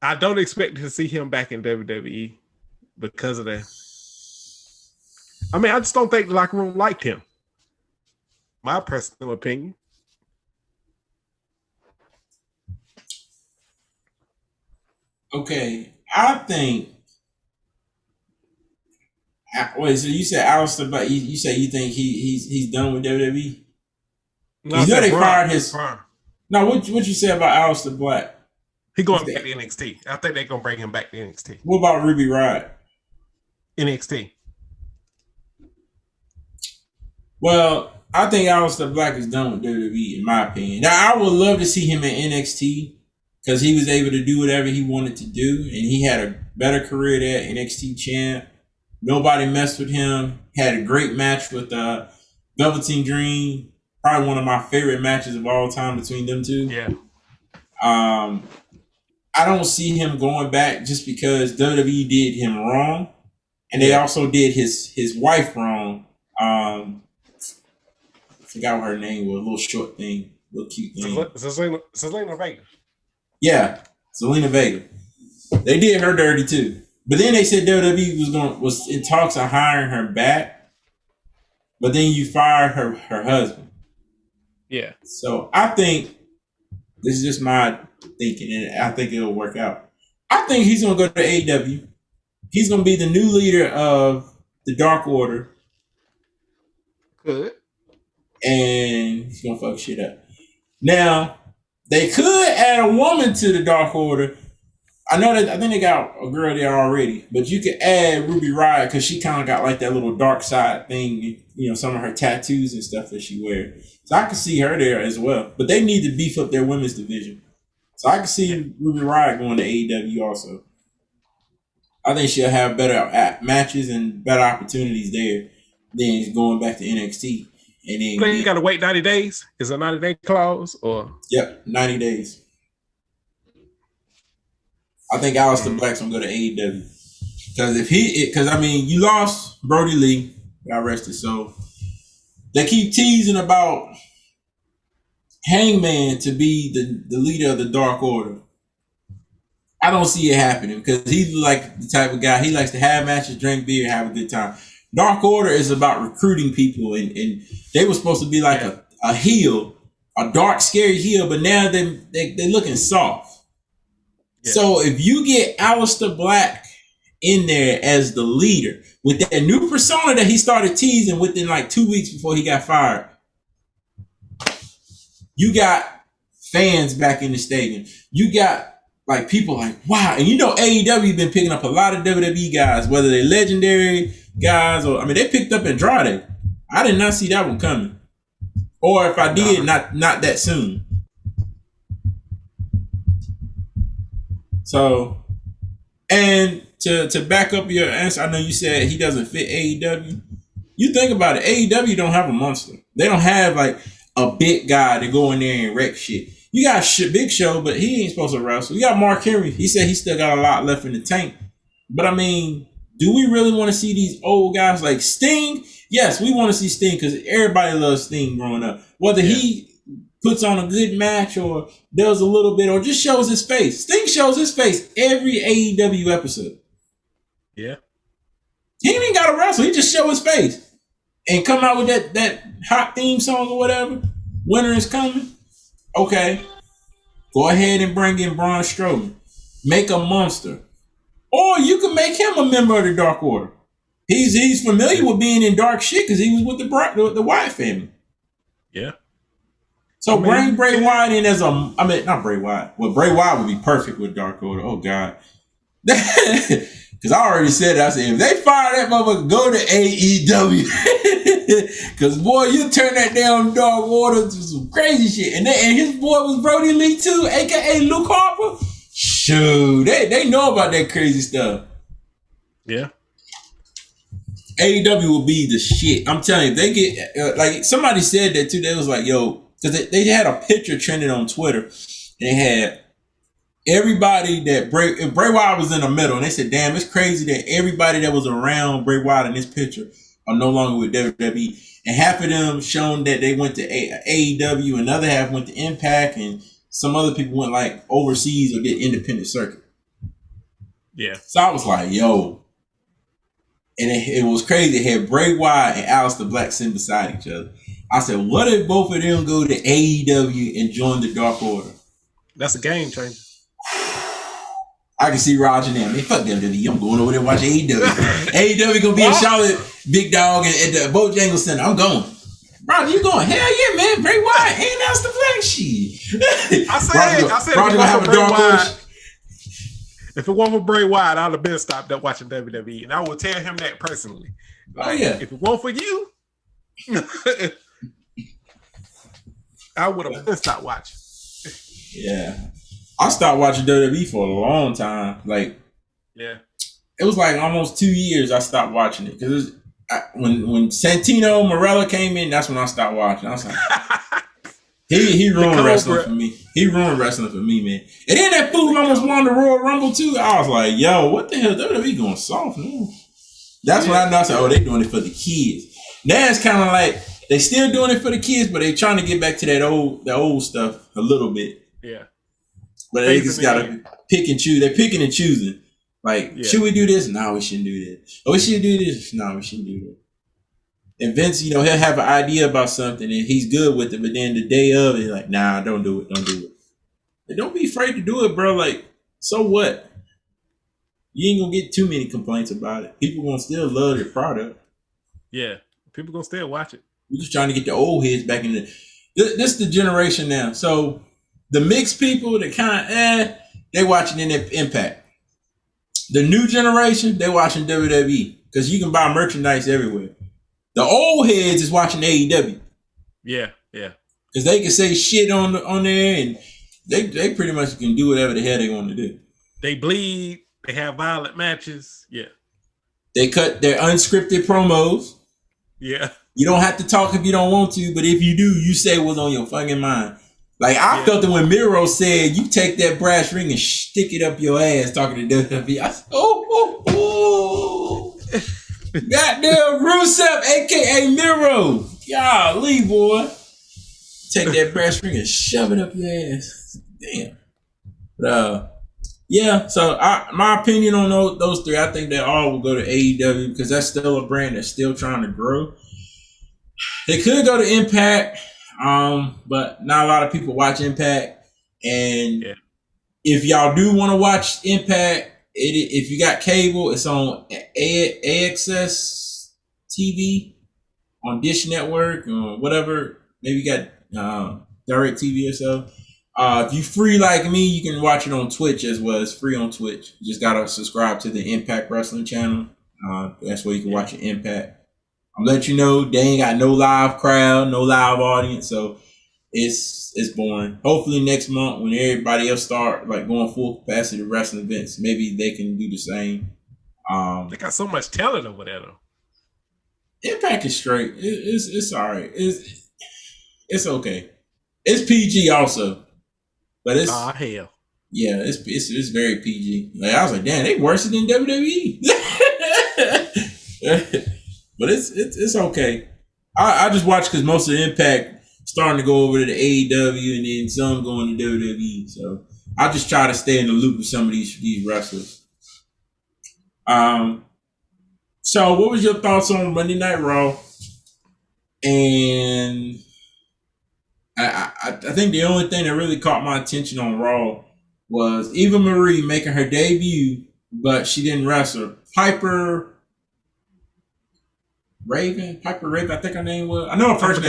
I don't expect to see him back in WWE because of that. I mean, I just don't think the locker room liked him. My personal opinion. Okay, I think. Wait, so you said Alistair Black? You say you think he's done with WWE? No, you know they fired his. Brian. No, what you say about Alistair Black? He going back to NXT. I think they're gonna bring him back to NXT. What about Ruby Riott? NXT. Well, I think Alistair Black is done with WWE, in my opinion. Now, I would love to see him in NXT because he was able to do whatever he wanted to do, and he had a better career there, NXT champ. Nobody messed with him. Had a great match with Velveteen Dream. Probably one of my favorite matches of all time between them two. Yeah. I don't see him going back just because WWE did him wrong, and they also did his wife wrong. I forgot what her name was. A little short thing, little cute thing. Zelina Vega. Yeah, Zelina Vega. They did her dirty too. But then they said WWE was in talks of hiring her back, but then you fired her husband. Yeah. So I think this is just my thinking, and I think it'll work out. I think he's gonna go to AEW. He's gonna be the new leader of the Dark Order. Good. And he's gonna fuck shit up. Now, they could add a woman to the Dark Order. I think they got a girl there already, but you could add Ruby Riott because she kind of got like that little dark side thing, some of her tattoos and stuff that she wears. So I could see her there as well. But they need to beef up their women's division. So I could see Ruby Riott going to AEW also. I think she'll have better matches and better opportunities there than going back to NXT. And then you got to wait 90 days? Is a 90-day clause? Or? Yep, 90 days. I think Alistair Black's gonna go to AEW because you lost Brody Lee, got arrested, so they keep teasing about Hangman to be the leader of the Dark Order. I don't see it happening because he's like the type of guy, he likes to have matches, drink beer, have a good time. Dark Order is about recruiting people, and they were supposed to be like a heel, a dark, scary heel, but now they're looking soft. Yeah. So if you get Alistair Black in there as the leader with that new persona that he started teasing within like 2 weeks before he got fired, you got fans back in the stadium. You got like people like, wow. And AEW been picking up a lot of WWE guys, whether they're legendary guys or, they picked up Andrade. I did not see that one coming. Or if I did, not that soon. So, and to back up your answer, I know you said he doesn't fit AEW. You think about it, AEW don't have a monster. They don't have like a big guy to go in there and wreck shit. You got Big Show, but he ain't supposed to wrestle. You got Mark Henry. He said he still got a lot left in the tank. But do we really want to see these old guys like Sting? Yes, we want to see Sting because everybody loves Sting growing up. Whether he puts on a good match or does a little bit or just shows his face. Sting shows his face every AEW episode. Yeah. He ain't even got to wrestle. He just show his face and come out with that hot theme song or whatever. Winter is coming. Okay. Go ahead and bring in Braun Strowman. Make a monster. Or you can make him a member of the Dark Order. He's familiar with being in dark shit because he was with the Wyatt family. Yeah. So bring Bray Wyatt in as not Bray Wyatt. Well, Bray Wyatt would be perfect with Dark Order. Oh, God. Because I already said it. I said, if they fire that motherfucker, go to AEW. Because, boy, you turn that damn Dark Order to some crazy shit. And his boy was Brody Lee, too, a.k.a. Luke Harper. Shoot, they know about that crazy stuff. Yeah. AEW will be the shit. I'm telling you, if they get, like somebody said that, too. They was like, yo, because they had a picture trending on Twitter. And they had everybody that Bray Wyatt was in the middle. And they said, damn, it's crazy that everybody that was around Bray Wyatt in this picture are no longer with WWE. And half of them shown that they went to AEW. Another half went to Impact. And some other people went like overseas or did independent circuit. Yeah. So I was like, yo. And it was crazy. It had Bray Wyatt and Alistair Black sitting beside each other. I said, what if both of them go to AEW and join the Dark Order? That's a game changer. I can see Roger now. Man, fuck WWE. I'm going over there to watch AEW. AEW gonna be in Charlotte, big dog, at the Bojangles Center. I'm going. Roger, you going? Hell yeah, man. Bray Wyatt and Alistair Black shit. I said Roger gonna have a Dark Order. If it wasn't for Bray Wyatt, I'd have been stopped up watching WWE. And I will tell him that personally. Like, if it wasn't for you, I would have been stopped watching. Yeah. I stopped watching WWE for a long time. Like, yeah. It was like almost 2 years I stopped watching it. Because when Santino Marella came in, that's when I stopped watching. I was like, He ruined Cobra. wrestling for me. He ruined wrestling for me, man. And then that fool almost won the Royal Rumble too. I was like, yo, what the hell? WWE going soft, man. That's when I know. I said, oh, they doing it for the kids. Now it's kind of like they still doing it for the kids, but they trying to get back to that old stuff a little bit. Yeah. But they just gotta pick and choose. They're picking and choosing. Like, should we do this? No, we shouldn't do that. Oh, we should do this. No, we shouldn't do that. And Vince, he'll have an idea about something and he's good with it, but then the day of it, like, nah, don't do it. Don't do it. And don't be afraid to do it, bro. Like, so what? You ain't gonna get too many complaints about it. People gonna still love your product. Yeah. People gonna still watch it. We're just trying to get the old heads back in the. This is the generation now. So the mixed people that kind of they watching in Impact. The new generation, they watching WWE because you can buy merchandise everywhere. The old heads is watching AEW. Yeah, yeah. Because they can say shit on there and they pretty much can do whatever the hell they want to do. They bleed. They have violent matches. Yeah. They cut their unscripted promos. Yeah. You don't have to talk if you don't want to, but if you do, you say what's on your fucking mind. Like, I felt it when Miro said, you take that brass ring and stick it up your ass talking to WWE. I said, oh. Goddamn Rusev, a.k.a. Miro. Golly, boy. Take that brass ring and shove it up your ass. Damn. But, yeah, so my opinion on those three, I think they all will go to AEW because that's still a brand that's still trying to grow. They could go to Impact, but not a lot of people watch Impact. And if y'all do want to watch Impact, if you got cable, it's on AXS TV on Dish Network or whatever. Maybe you got Direct TV or so. If you free like me, you can watch it on Twitch as well. It's free on Twitch. You just gotta subscribe to the Impact Wrestling channel. That's where you can watch the Impact. I'm letting you know they ain't got no live crowd, no live audience, so it's boring. Hopefully next month when everybody else start like going full capacity to wrestling events, maybe they can do the same. They got so much talent over there though. Impact is straight. It's all right. It's okay. It's PG also. But it's hell. Yeah, it's very PG. Like I was like, damn, they worse than WWE. But it's okay. I just watch because most of the Impact starting to go over to the AEW and then some going to WWE. So I just try to stay in the loop with some of these wrestlers. So what was your thoughts on Monday Night Raw? And I think the only thing that really caught my attention on Raw was Eva Marie making her debut, but she didn't wrestle. Piper Raven, I think her name was. I know her first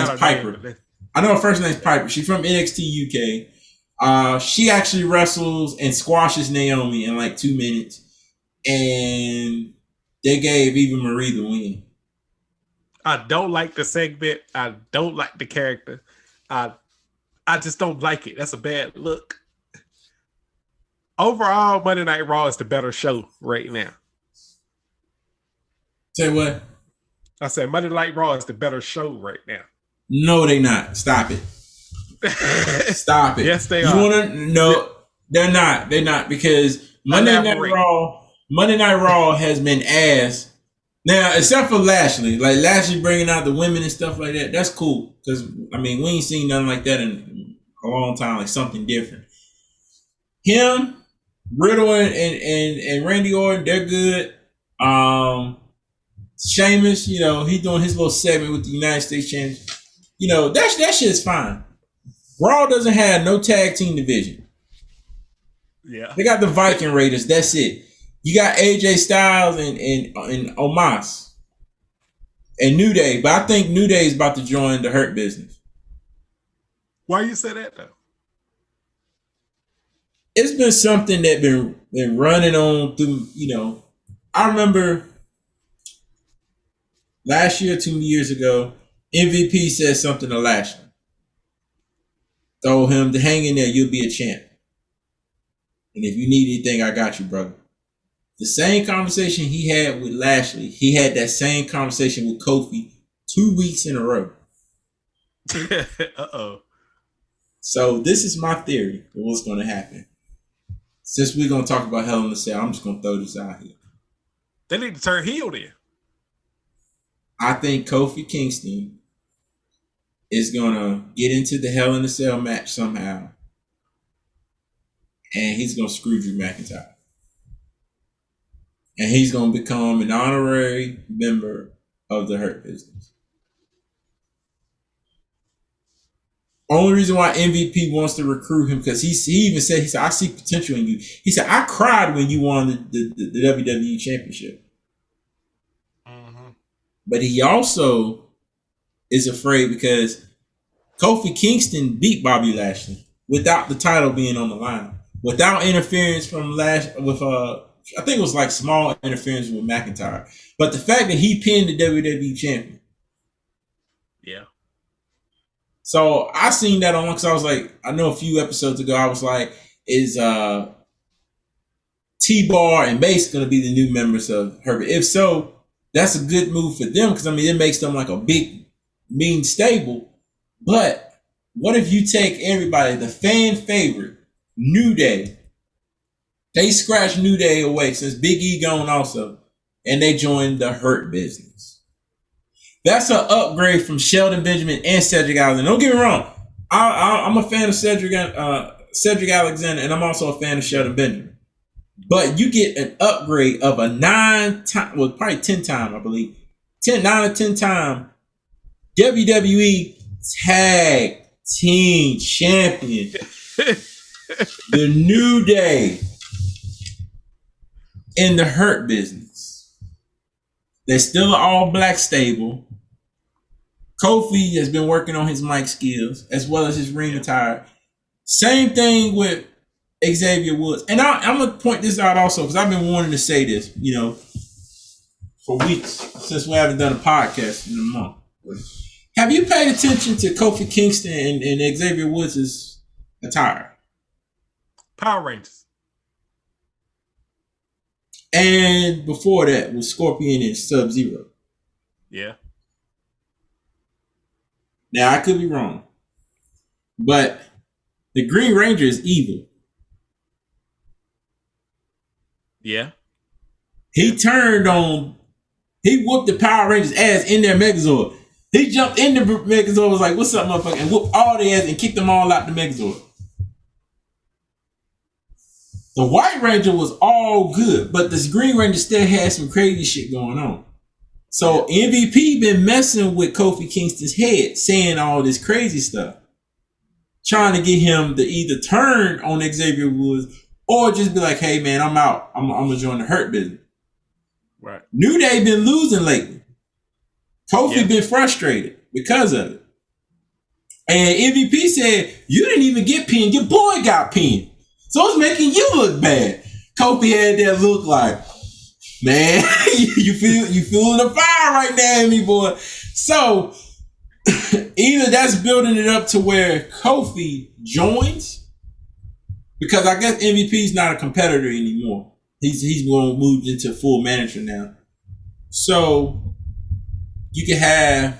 name's Piper. She's from NXT UK. She actually wrestles and squashes Naomi in like 2 minutes. And they gave Eva Marie the win. I don't like the segment. I don't like the character. I just don't like it. That's a bad look. Overall, Monday Night Raw is the better show right now. Say what? I said Monday Night Raw is the better show right now. No, they not. Stop it. Stop it. Yes, they are. No, they're not. They're not because Monday Night Raw has been ass. Now, except for Lashley. Like Lashley bringing out the women and stuff like that. That's cool. Because, I mean, we ain't seen nothing like that in a long time. Like something different. Him, Riddle, and Randy Orton, they're good. Sheamus, he's doing his little segment with the United States Champions. That shit's fine. Raw doesn't have no tag team division. Yeah. They got the Viking Raiders. That's it. You got AJ Styles and Omos and New Day, but I think New Day is about to join the Hurt Business. Why you say that though? It's been something that been running on through. I remember last year, 2 years ago, MVP said something to Lashley. Told him to hang in there, you'll be a champ. And if you need anything, I got you, brother. The same conversation he had with Lashley, he had that same conversation with Kofi 2 weeks in a row. Uh-oh. So this is my theory of what's going to happen. Since we're going to talk about Hell in a Cell, I'm just going to throw this out here. They need to turn heel then. I think Kofi Kingston is going to get into the Hell in a Cell match somehow. And he's going to screw Drew McIntyre. And he's going to become an honorary member of the Hurt Business. Only reason why MVP wants to recruit him, because he even said, he said, I see potential in you. He said, I cried when you won the WWE Championship. Mm-hmm. But he also is afraid because Kofi Kingston beat Bobby Lashley without the title being on the line, without interference from I think it was like small interference with McIntyre. But the fact that he pinned the WWE champion. Yeah. So I seen that on, because I was like, I know a few episodes ago, I was like, is T-Bar and Mace going to be the new members of Herbert? If so, that's a good move for them, because I mean, it makes them like a big, mean stable. But what if you take everybody, the fan favorite, New Day? They scratched New Day away since Big E gone also, and they joined the Hurt Business. That's an upgrade from Shelton Benjamin and Cedric Alexander. Don't get me wrong. I'm a fan of Cedric Alexander, and I'm also a fan of Shelton Benjamin. But you get an upgrade of a 9-time, well, probably 10-time, I believe. 9 or 10-time WWE Tag Team Champion. The New Day in the Hurt Business. They're still an all-black stable. Kofi has been working on his mic skills as well as his ring attire. Same thing with Xavier Woods. And I'm going to point this out also, because I've been wanting to say this, for weeks since we haven't done a podcast in a month. Have you paid attention to Kofi Kingston and Xavier Woods' attire? Power Rangers. And before that was Scorpion and Sub-Zero. Yeah. Now, I could be wrong, but the Green Ranger is evil. Yeah. He whooped the Power Rangers' ass in their Megazord. He jumped in the Megazord, was like, what's up, motherfucker, and whooped all their ass and kicked them all out the Megazord. The White Ranger was all good, but this Green Ranger still had some crazy shit going on. So MVP been messing with Kofi Kingston's head, saying all this crazy stuff, trying to get him to either turn on Xavier Woods or just be like, hey man, I'm out. I'm gonna join the Hurt Business. Right. New Day been losing lately. Kofi been frustrated because of it. And MVP said, you didn't even get pinned. Your boy got pinned. So it's making you look bad. Kofi had that look like, man, you feeling the fire right now, me boy. So either that's building it up to where Kofi joins, because I guess MVP's not a competitor anymore. He's going to move into full manager now. So you can have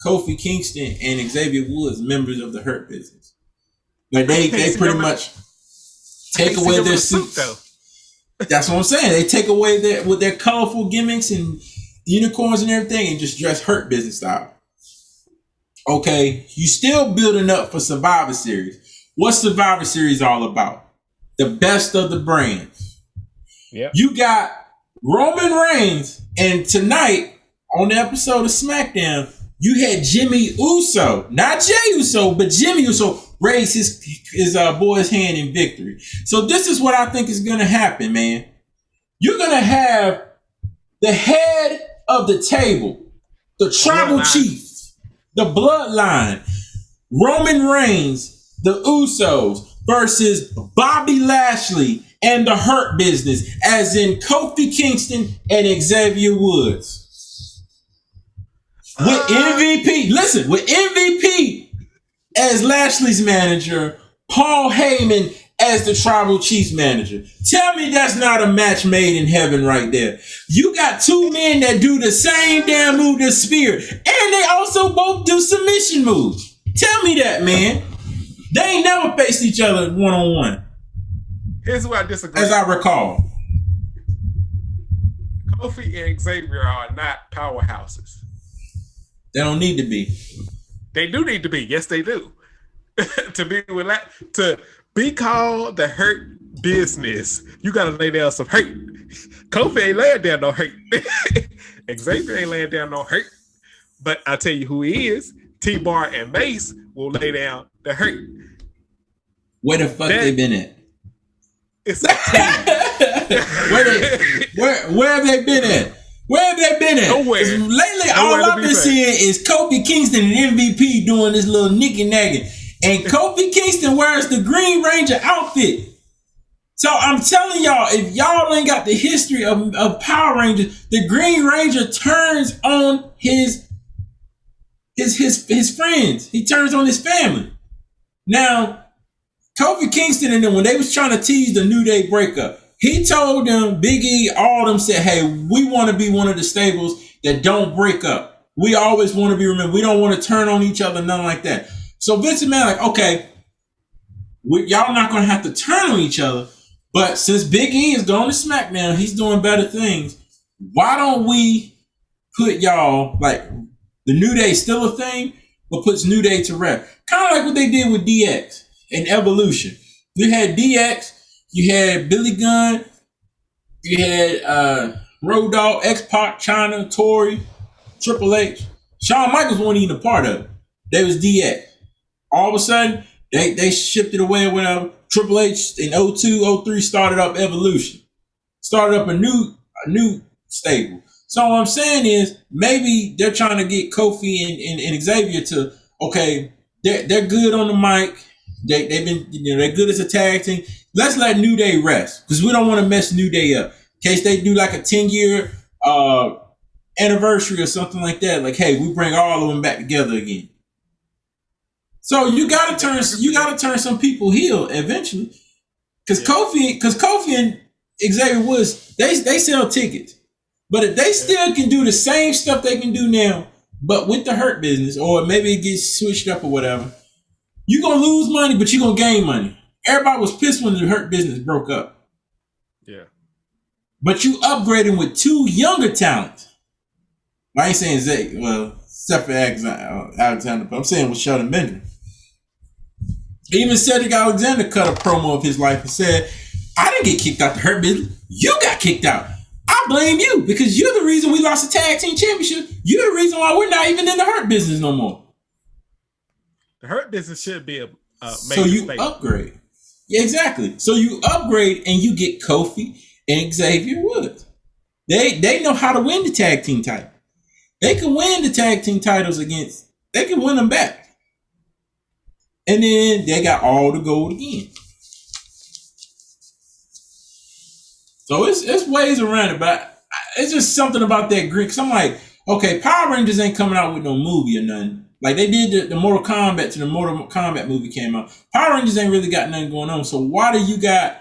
Kofi Kingston and Xavier Woods members of the Hurt Business. But they pretty much take away their suits. That's what I'm saying. They take away their colorful gimmicks and unicorns and everything and just dress Hurt Business style. Okay, you still building up for Survivor Series. What's Survivor Series all about? The best of the brands. Yeah. You got Roman Reigns, and tonight on the episode of SmackDown, you had Jimmy Uso, not Jey Uso, but Jimmy Uso raise his boy's hand in victory. So this is what I think is going to happen, man. You're going to have the head of the table, the tribal chief, the bloodline, Roman Reigns, the Usos versus Bobby Lashley and the Hurt Business, as in Kofi Kingston and Xavier Woods. With MVP, with MVP as Lashley's manager, Paul Heyman as the Tribal Chiefs manager. Tell me that's not a match made in heaven right there. You got two men that do the same damn move, the spear, and they also both do submission moves. Tell me that, man. They ain't never faced each other one-on-one. Here's where I disagree. As I recall. Kofi and Xavier are not powerhouses. They don't need to be. They do need to be. Yes, they do. To be called the Hurt Business, you got to lay down some hurt. Kofi ain't laying down no hurt. Xavier ain't laying down no hurt. But I'll tell you who he is. T-Bar and Mace will lay down the hurt. Where the fuck they been at? It's a team. where have they been at? Where have they been at? Nowhere. Lately, all I've been seeing is Kofi Kingston and MVP doing this little nicky nagging. And Kofi Kingston wears the Green Ranger outfit. So I'm telling y'all, if y'all ain't got the history of Power Rangers, the Green Ranger turns on his friends. He turns on his family. Now, Kofi Kingston and them, when they was trying to tease the New Day breakup, he told them, Big E, all of them said, hey, we want to be one of the stables that don't break up. We always want to be remembered. We don't want to turn on each other, nothing like that. So Vince McMahon, like, okay, y'all not going to have to turn on each other. But since Big E is going to SmackDown, he's doing better things. Why don't we put y'all, like, the New Day still a thing, but puts New Day to rest? Kind of like what they did with DX and Evolution. You had DX, you had Billy Gunn, you had Road Dogg, X-Pac, China, Tori, Triple H. Shawn Michaels wasn't even a part of it. They was DX. All of a sudden, they shipped it away or whatever. Triple H in 02, 03 started up Evolution. Started up a new stable. So what I'm saying is maybe they're trying to get Kofi and Xavier to, okay, they're good on the mic. They've been, they're good as a tag team. Let's let New Day rest because we don't want to mess New Day up. In case they do like a 10-year anniversary or something like that. Like, hey, we bring all of them back together again. So you gotta turn some people heel eventually. Because Kofi and Xavier Woods, they sell tickets. But if they still can do the same stuff they can do now, but with the Hurt Business, or maybe it gets switched up or whatever, you're going to lose money, but you're going to gain money. Everybody was pissed when the Hurt Business broke up. Yeah. But you upgrading with two younger talents. I ain't saying Zay, well, except for Alexander, but I'm saying with Shelton Benjamin. Even Cedric Alexander cut a promo of his life and said, I didn't get kicked out the Hurt Business. You got kicked out. I blame you because you're the reason we lost the tag team championship. You're the reason why we're not even in the Hurt Business no more. The Hurt Business should be a major so you statement. Upgrade. Yeah, exactly. So you upgrade and you get Kofi and Xavier Woods. They know how to win the tag team title. They can win the tag team titles they can win them back. And then they got all the gold again. So it's ways around it, but it's just something about that green. Cause I'm like, okay, Power Rangers ain't coming out with no movie or nothing. Like they did the Mortal Kombat movie came out. Power Rangers ain't really got nothing going on. So why do you got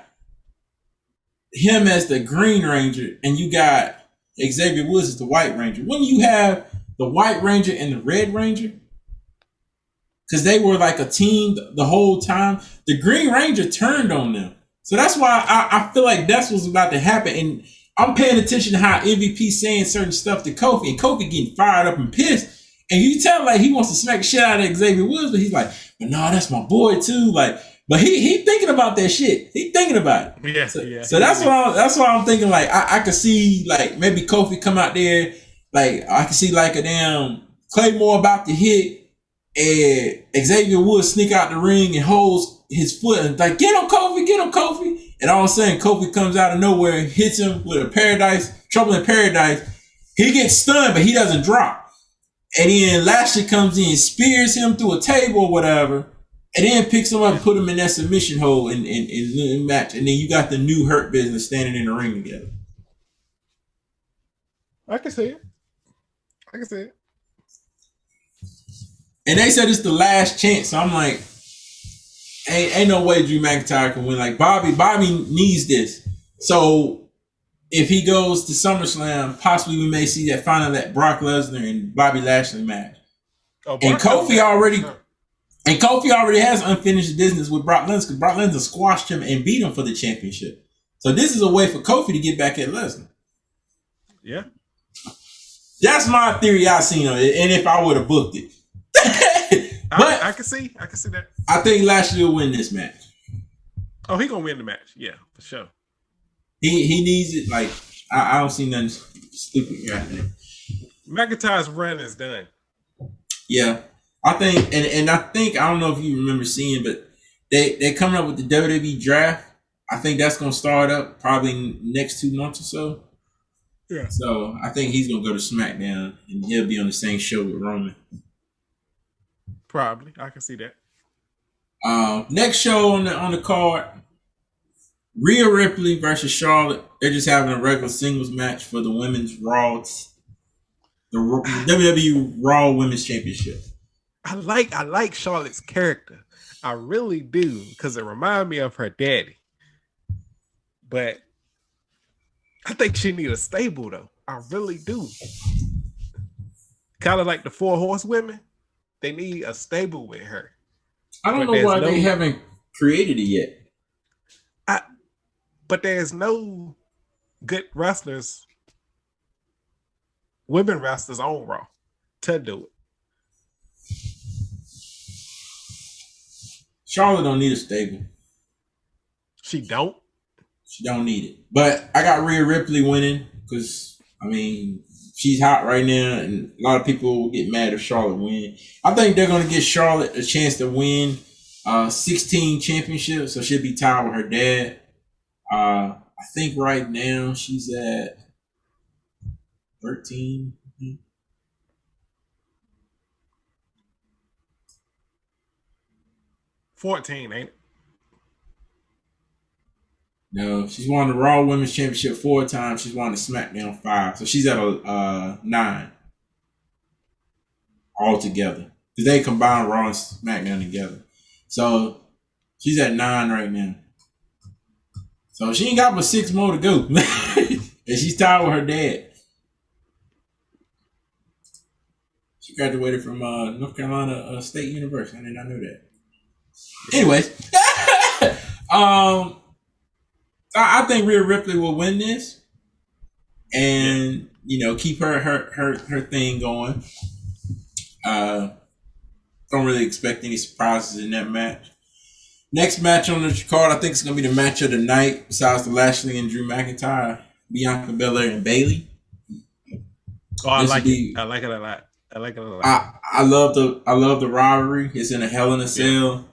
him as the Green Ranger and you got Xavier Woods as the White Ranger? Wouldn't you have the White Ranger and the Red Ranger? Because they were like a team the whole time. The Green Ranger turned on them. So that's why I feel like that's what's about to happen. And I'm paying attention to how MVP saying certain stuff to Kofi. And Kofi getting fired up and pissed. And you tell like he wants to smack the shit out of Xavier Woods. But he's like, but no, that's my boy too. Like, but he thinking about that shit. He thinking about it. Yeah. So that's why I'm thinking like I could see like maybe Kofi come out there. Like I could see like a damn Claymore about to hit. And Xavier Woods sneak out the ring and holds his foot and like, get him, Kofi. And all of a sudden, Kofi comes out of nowhere and hits him with a trouble in paradise. He gets stunned, but he doesn't drop. And then Lashley comes in, spears him through a table or whatever, and then picks him up and put him in that submission hold in match. And then you got the new Hurt Business standing in the ring together. I can see it. And they said it's the last chance. So I'm like, ain't no way Drew McIntyre can win. Like Bobby needs this. So if he goes to SummerSlam, possibly we may see that Brock Lesnar and Bobby Lashley match. And Kofi And Kofi already has unfinished business with Brock Lesnar because Brock Lesnar squashed him and beat him for the championship. So this is a way for Kofi to get back at Lesnar. Yeah. That's my theory I seen on it, and if I would have booked it. But I can see that. I think Lashley will win this match. Oh, he gonna win the match. Yeah, for sure. He needs it. Like I don't see nothing stupid happening. McIntyre's run is done. Yeah, I think, and I think I don't know if you remember seeing, but they coming up with the WWE draft. I think that's gonna start up probably next 2 months or so. Yeah. So I think he's gonna go to SmackDown and he'll be on the same show with Roman. Probably, I can see that. Next show on the card, Rhea Ripley versus Charlotte. They're just having a regular singles match for the women's Raw, the WWE Raw Women's Championship. I like Charlotte's character. I really do, because it reminds me of her daddy. But I think she need a stable though. I really do. Kind of like the 4 Horsewomen. They need a stable with her. I don't know why they haven't created it yet. But there's no good wrestlers, women wrestlers on Raw to do it. Charlotte don't need a stable. She don't? She don't need it. But I got Rhea Ripley winning because, I mean, she's hot right now and a lot of people will get mad if Charlotte win. I think they're going to give Charlotte a chance to win 16 championships, so she'll be tied with her dad. I think right now she's at 13. 14, ain't it? No, she's won the Raw Women's Championship 4 times. She's won the SmackDown 5. So she's at a 9 altogether. Because they combine Raw and SmackDown together. So she's at 9 right now. So she ain't got but 6 more to go. And she's tied with her dad. She graduated from North Carolina State University. I did not know that. Anyways. I think Rhea Ripley will win this. And, keep her thing going. Don't really expect any surprises in that match. Next match on the card, I think it's going to be the match of the night, besides the Lashley and Drew McIntyre, Bianca Bella and Bailey. Oh, I like it. I like it a lot. I love the rivalry. It's in a Hell in a Cell.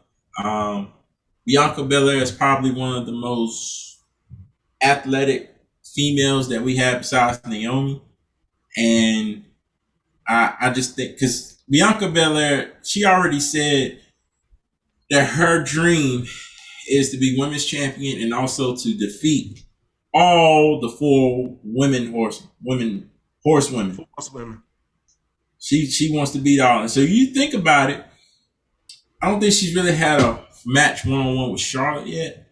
Bianca Belair is probably one of the most athletic females that we have besides Naomi. And I just think, because Bianca Belair, she already said that her dream is to be women's champion and also to defeat all the 4 horsewomen. She wants to beat all. And so you think about it, I don't think she's really had a match one-on-one with Charlotte yet.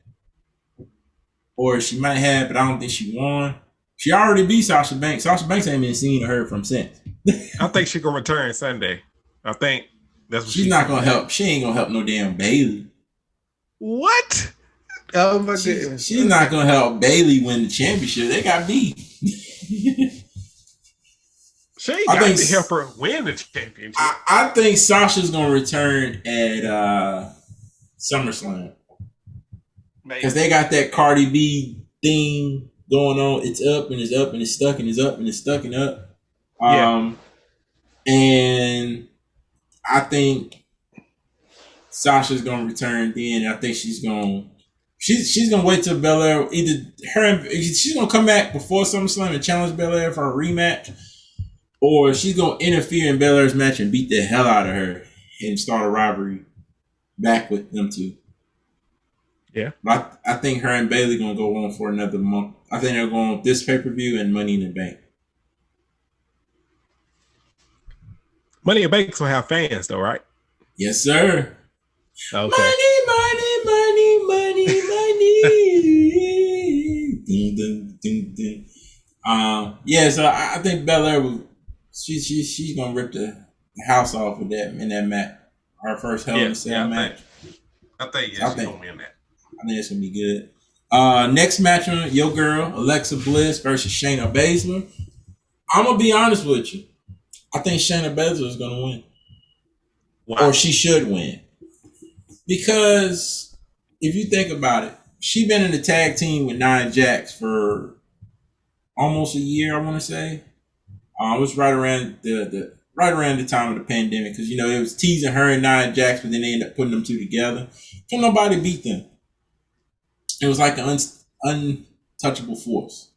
Or she might have, but I don't think she won. She already beat Sasha Banks. Sasha Banks ain't been seen or heard from since. I think she's going to return Sunday. I think that's what she's not going to help. She ain't going to help no damn Bailey. What? Oh my goodness. She's not going to help Bailey win the championship. They got beat. She ain't got to help her win the championship. I think Sasha's going to return at SummerSlam. Because they got that Cardi B thing going on. It's up and it's up and it's stuck and it's up and it's stuck and up. And I think Sasha's going to return then. And I think she's going to wait till Belair. She's going to come back before SummerSlam and challenge Belair for a rematch. Or she's going to interfere in Belair's match and beat the hell out of her and start a rivalry back with them two. Yeah. But I think her and Bailey going to go on for another month. I think they're going with this pay-per-view and Money in the Bank. Money in the Bank's going to have fans though, right? Yes, sir. Okay. Money. Dun, dun, dun. Yeah, so I think Belair will. She's gonna rip the house off with that in that match. Our first Hell in a Cell match. I think she's gonna win that. I think it's gonna be good. Next match on your girl Alexa Bliss versus Shayna Baszler. I'm gonna be honest with you. I think Shayna Baszler is gonna win. Wow. Or she should win. Because if you think about it, she's been in the tag team with Nia Jax for almost a year, I want to say. It was right around the time of the pandemic, because it was teasing her and Nia Jax, but then they ended up putting them two together. Can nobody beat them? It was like an untouchable force.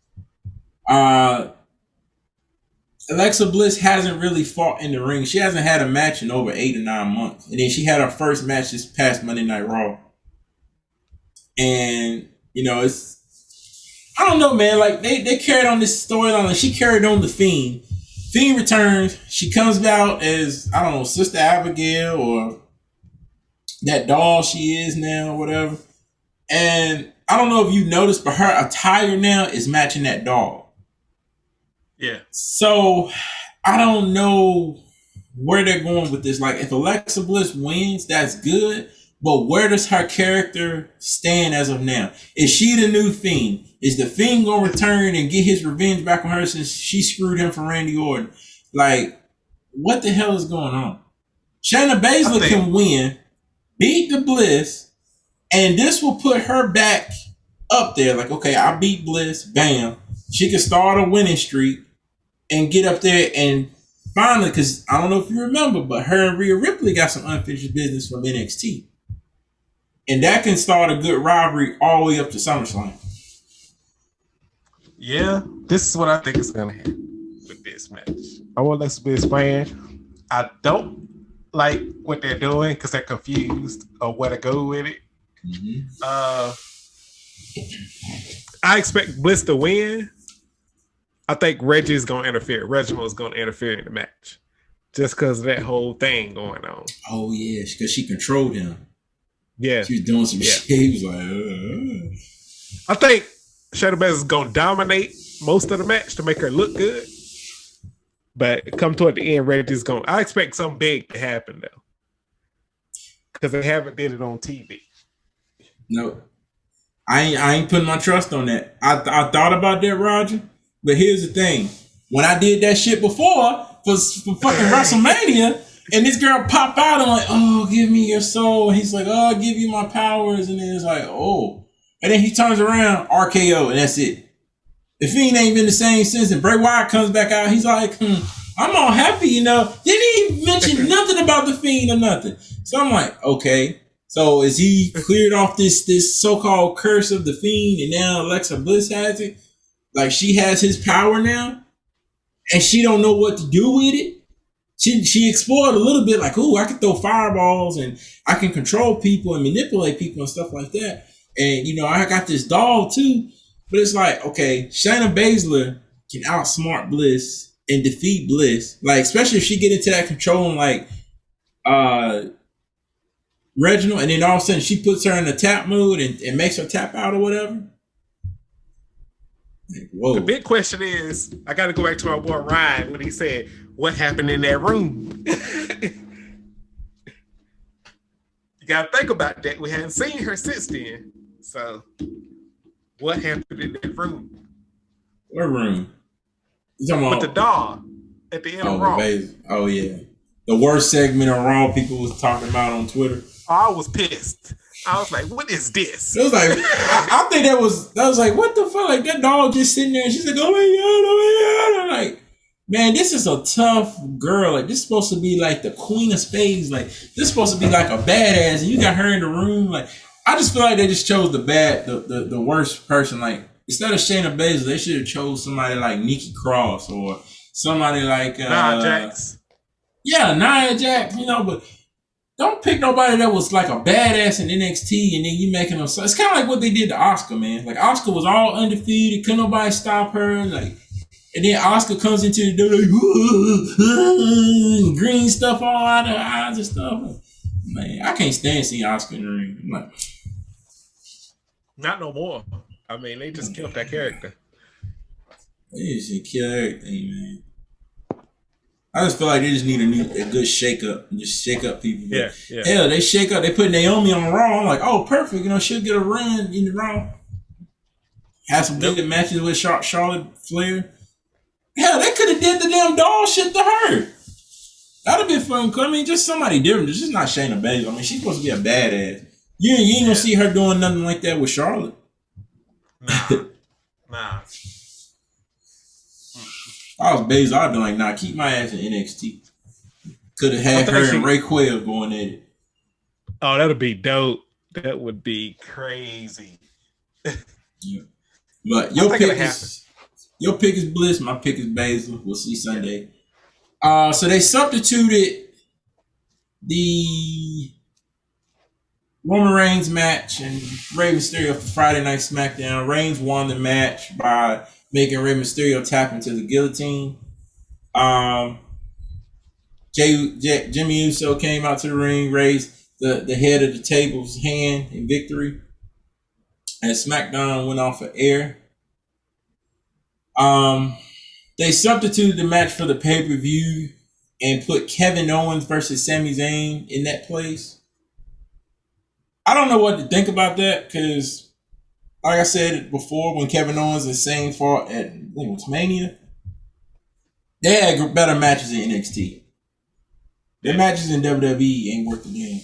Alexa Bliss hasn't really fought in the ring. She hasn't had a match in over 8 or 9 months. And then she had her first match this past Monday Night Raw. And, I don't know, man. Like, they carried on this storyline. Like, she carried on the Fiend. Fiend returns. She comes out as, I don't know, Sister Abigail or that doll she is now or whatever. And I don't know if you noticed, but her attire now is matching that doll. Yeah. So I don't know where they're going with this. Like, if Alexa Bliss wins, that's good. But where does her character stand as of now? Is she the new Fiend? Is the Fiend going to return and get his revenge back on her since she screwed him for Randy Orton? Like, what the hell is going on? Shayna Baszler can win, beat the Bliss, and this will put her back up there. Like, okay, I beat Bliss, bam. She can start a winning streak and get up there and finally, because I don't know if you remember, but her and Rhea Ripley got some unfinished business from NXT. And that can start a good rivalry all the way up to SummerSlam. Yeah, this is what I think is going to happen with this match. I want Alexa Bliss fan. I don't like what they're doing because they're confused of where to go with it. Mm-hmm. I expect Bliss to win. I think Reggie's going to interfere. Reginald's going to interfere in the match just because of that whole thing going on. Oh, yeah, because she controlled him. Yeah. She was doing some shit. He was like, I think Shayna Baszler is going to dominate most of the match to make her look good. But come toward the end, Reggie's going to... I expect something big to happen, though. Because they haven't did it on TV. No. I ain't putting my trust on that. I thought about that, Roger. But here's the thing. When I did that shit before for fucking WrestleMania, and this girl popped out, I'm like, oh, give me your soul. And he's like, oh, I'll give you my powers. And then it's like, oh. And then he turns around, RKO, and that's it. The Fiend ain't been the same since. And Bray Wyatt comes back out. He's like, I'm all happy, Didn't even mention nothing about the Fiend or nothing. So I'm like, okay. So is he cleared off this so-called curse of the Fiend, and now Alexa Bliss has it? Like, she has his power now, and she don't know what to do with it. She explored a little bit, like, ooh, I can throw fireballs, and I can control people and manipulate people and stuff like that. And, I got this doll, too. But it's like, okay, Shayna Baszler can outsmart Bliss and defeat Bliss. Like, especially if she get into that controlling, like, Reginald, and then all of a sudden she puts her in a tap mode and makes her tap out or whatever. Like, whoa. The big question is, I got to go back to my boy Ryan when he said, what happened in that room? You got to think about that. We haven't seen her since then. So, what happened in that room? What room? You talking about with the dog at the end of Raw? Oh, yeah. The worst segment of Raw people was talking about on Twitter. I was pissed. I was like, what is this? It was like, I think that was like, what the fuck? Like, that dog just sitting there and she's like, oh my God. I'm like, man, this is a tough girl. Like, this is supposed to be like the queen of spades. Like, this is supposed to be like a badass. And you got her in the room. Like, I just feel like they just chose the worst person. Like, instead of Shayna Baszler, they should have chose somebody like Nikki Cross or somebody like Nia Jax. Yeah, Nia Jax, but don't pick nobody that was like a badass in NXT and then you making them. So it's kind of like what they did to Asuka, man. Like, Asuka was all undefeated, couldn't nobody stop her. Like, and then Asuka comes into the door like, green stuff all out of her eyes and stuff. Like, man, I can't stand seeing Asuka in the ring. I'm like, not no more. I mean, they just killed that character. They just kill everything, man. I just feel like they just need a good shake up and just shake up people. But Yeah. hell, they shake up. They put Naomi on Raw. I'm like, oh, perfect. She'll get a run in the Raw. Have some good matches with Charlotte Flair. Hell, they could have did the damn doll shit to her. That'd have been fun. I mean, just somebody different. It's just not Shayna Baszler. I mean, she's supposed to be a badass. You ain't gonna see her doing nothing like that with Charlotte. Nah. I was Baszler. I'd been like, nah, keep my ass in NXT. Could have had her and Rayquail going at it. Oh, that'd be dope. That would be crazy. Yeah. But your pick is Bliss. My pick is Baszler. We'll see Sunday. So they substituted the Roman Reigns match and Rey Mysterio for Friday Night SmackDown. Reigns won the match by making Rey Mysterio tap into the guillotine. Jimmy Uso came out to the ring, raised the head of the table's hand in victory. And SmackDown went off of air. They substituted the match for the pay-per-view and put Kevin Owens versus Sami Zayn in that place. I don't know what to think about that because, like I said before, when Kevin Owens and Zayn fought at Mania, they had better matches in NXT. Their matches in WWE ain't worth the game.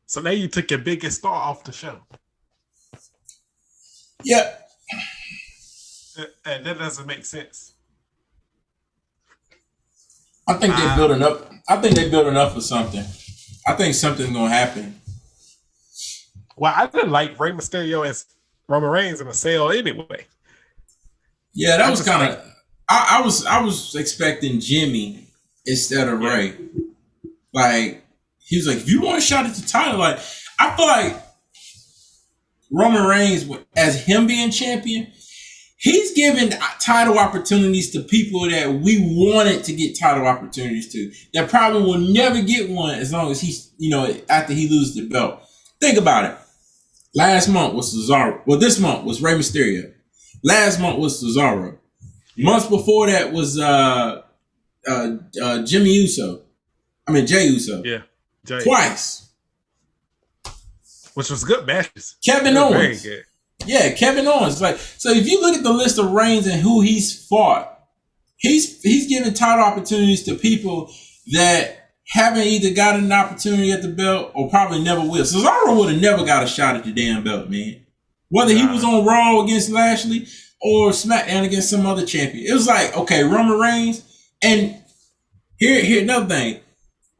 So now you took your biggest star off the show. Yeah. And that doesn't make sense. I think they're building up. I think they're building up for something. I think something's gonna happen. Well, I didn't like Rey Mysterio as Roman Reigns in a sale anyway. Yeah, that was kind of. I was expecting Jimmy instead of Ray. Like he was like, if you want a shot at the title, like I feel like Roman Reigns as him being champion. He's giving title opportunities to people that we wanted to get title opportunities to that probably will never get one as long as he's, after he loses the belt. Think about it. Last month was Cesaro. Well, this month was Rey Mysterio. Last month was Cesaro. Months before that was Jimmy Uso. Jay Uso. Yeah. Jay. Twice. Which was good matches. Kevin Owens. Very good. Yeah, Kevin Owens. So if you look at the list of reigns and who he's fought, he's giving title opportunities to people that haven't either gotten an opportunity at the belt or probably never will. Cesaro would have never got a shot at the damn belt, man. Whether he was on Raw against Lashley or SmackDown against some other champion. It was like, okay, Roman Reigns. And here another thing.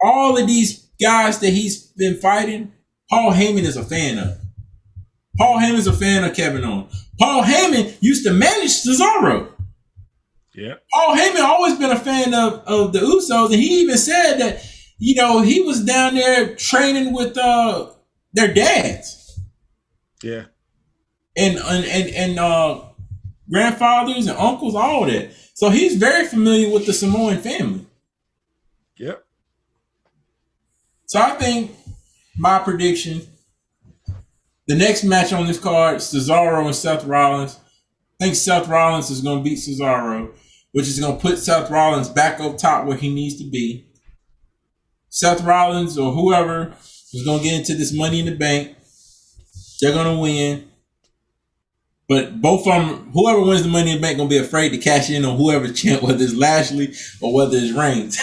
All of these guys that he's been fighting, Paul Heyman is a fan of. Paul Heyman's a fan of Kevin Owens. Paul Heyman used to manage Cesaro. Yeah. Paul Heyman always been a fan of the Usos, and he even said that, he was down there training with their dads. Yeah. And grandfathers and uncles, all that. So he's very familiar with the Samoan family. Yep. So I think my prediction, the next match on this card, Cesaro and Seth Rollins. I think Seth Rollins is going to beat Cesaro, which is going to put Seth Rollins back up top where he needs to be. Seth Rollins or whoever is going to get into this Money in the Bank. They're going to win. But both of them, whoever wins the Money in the Bank, going to be afraid to cash in on whoever's champ, whether it's Lashley or whether it's Reigns.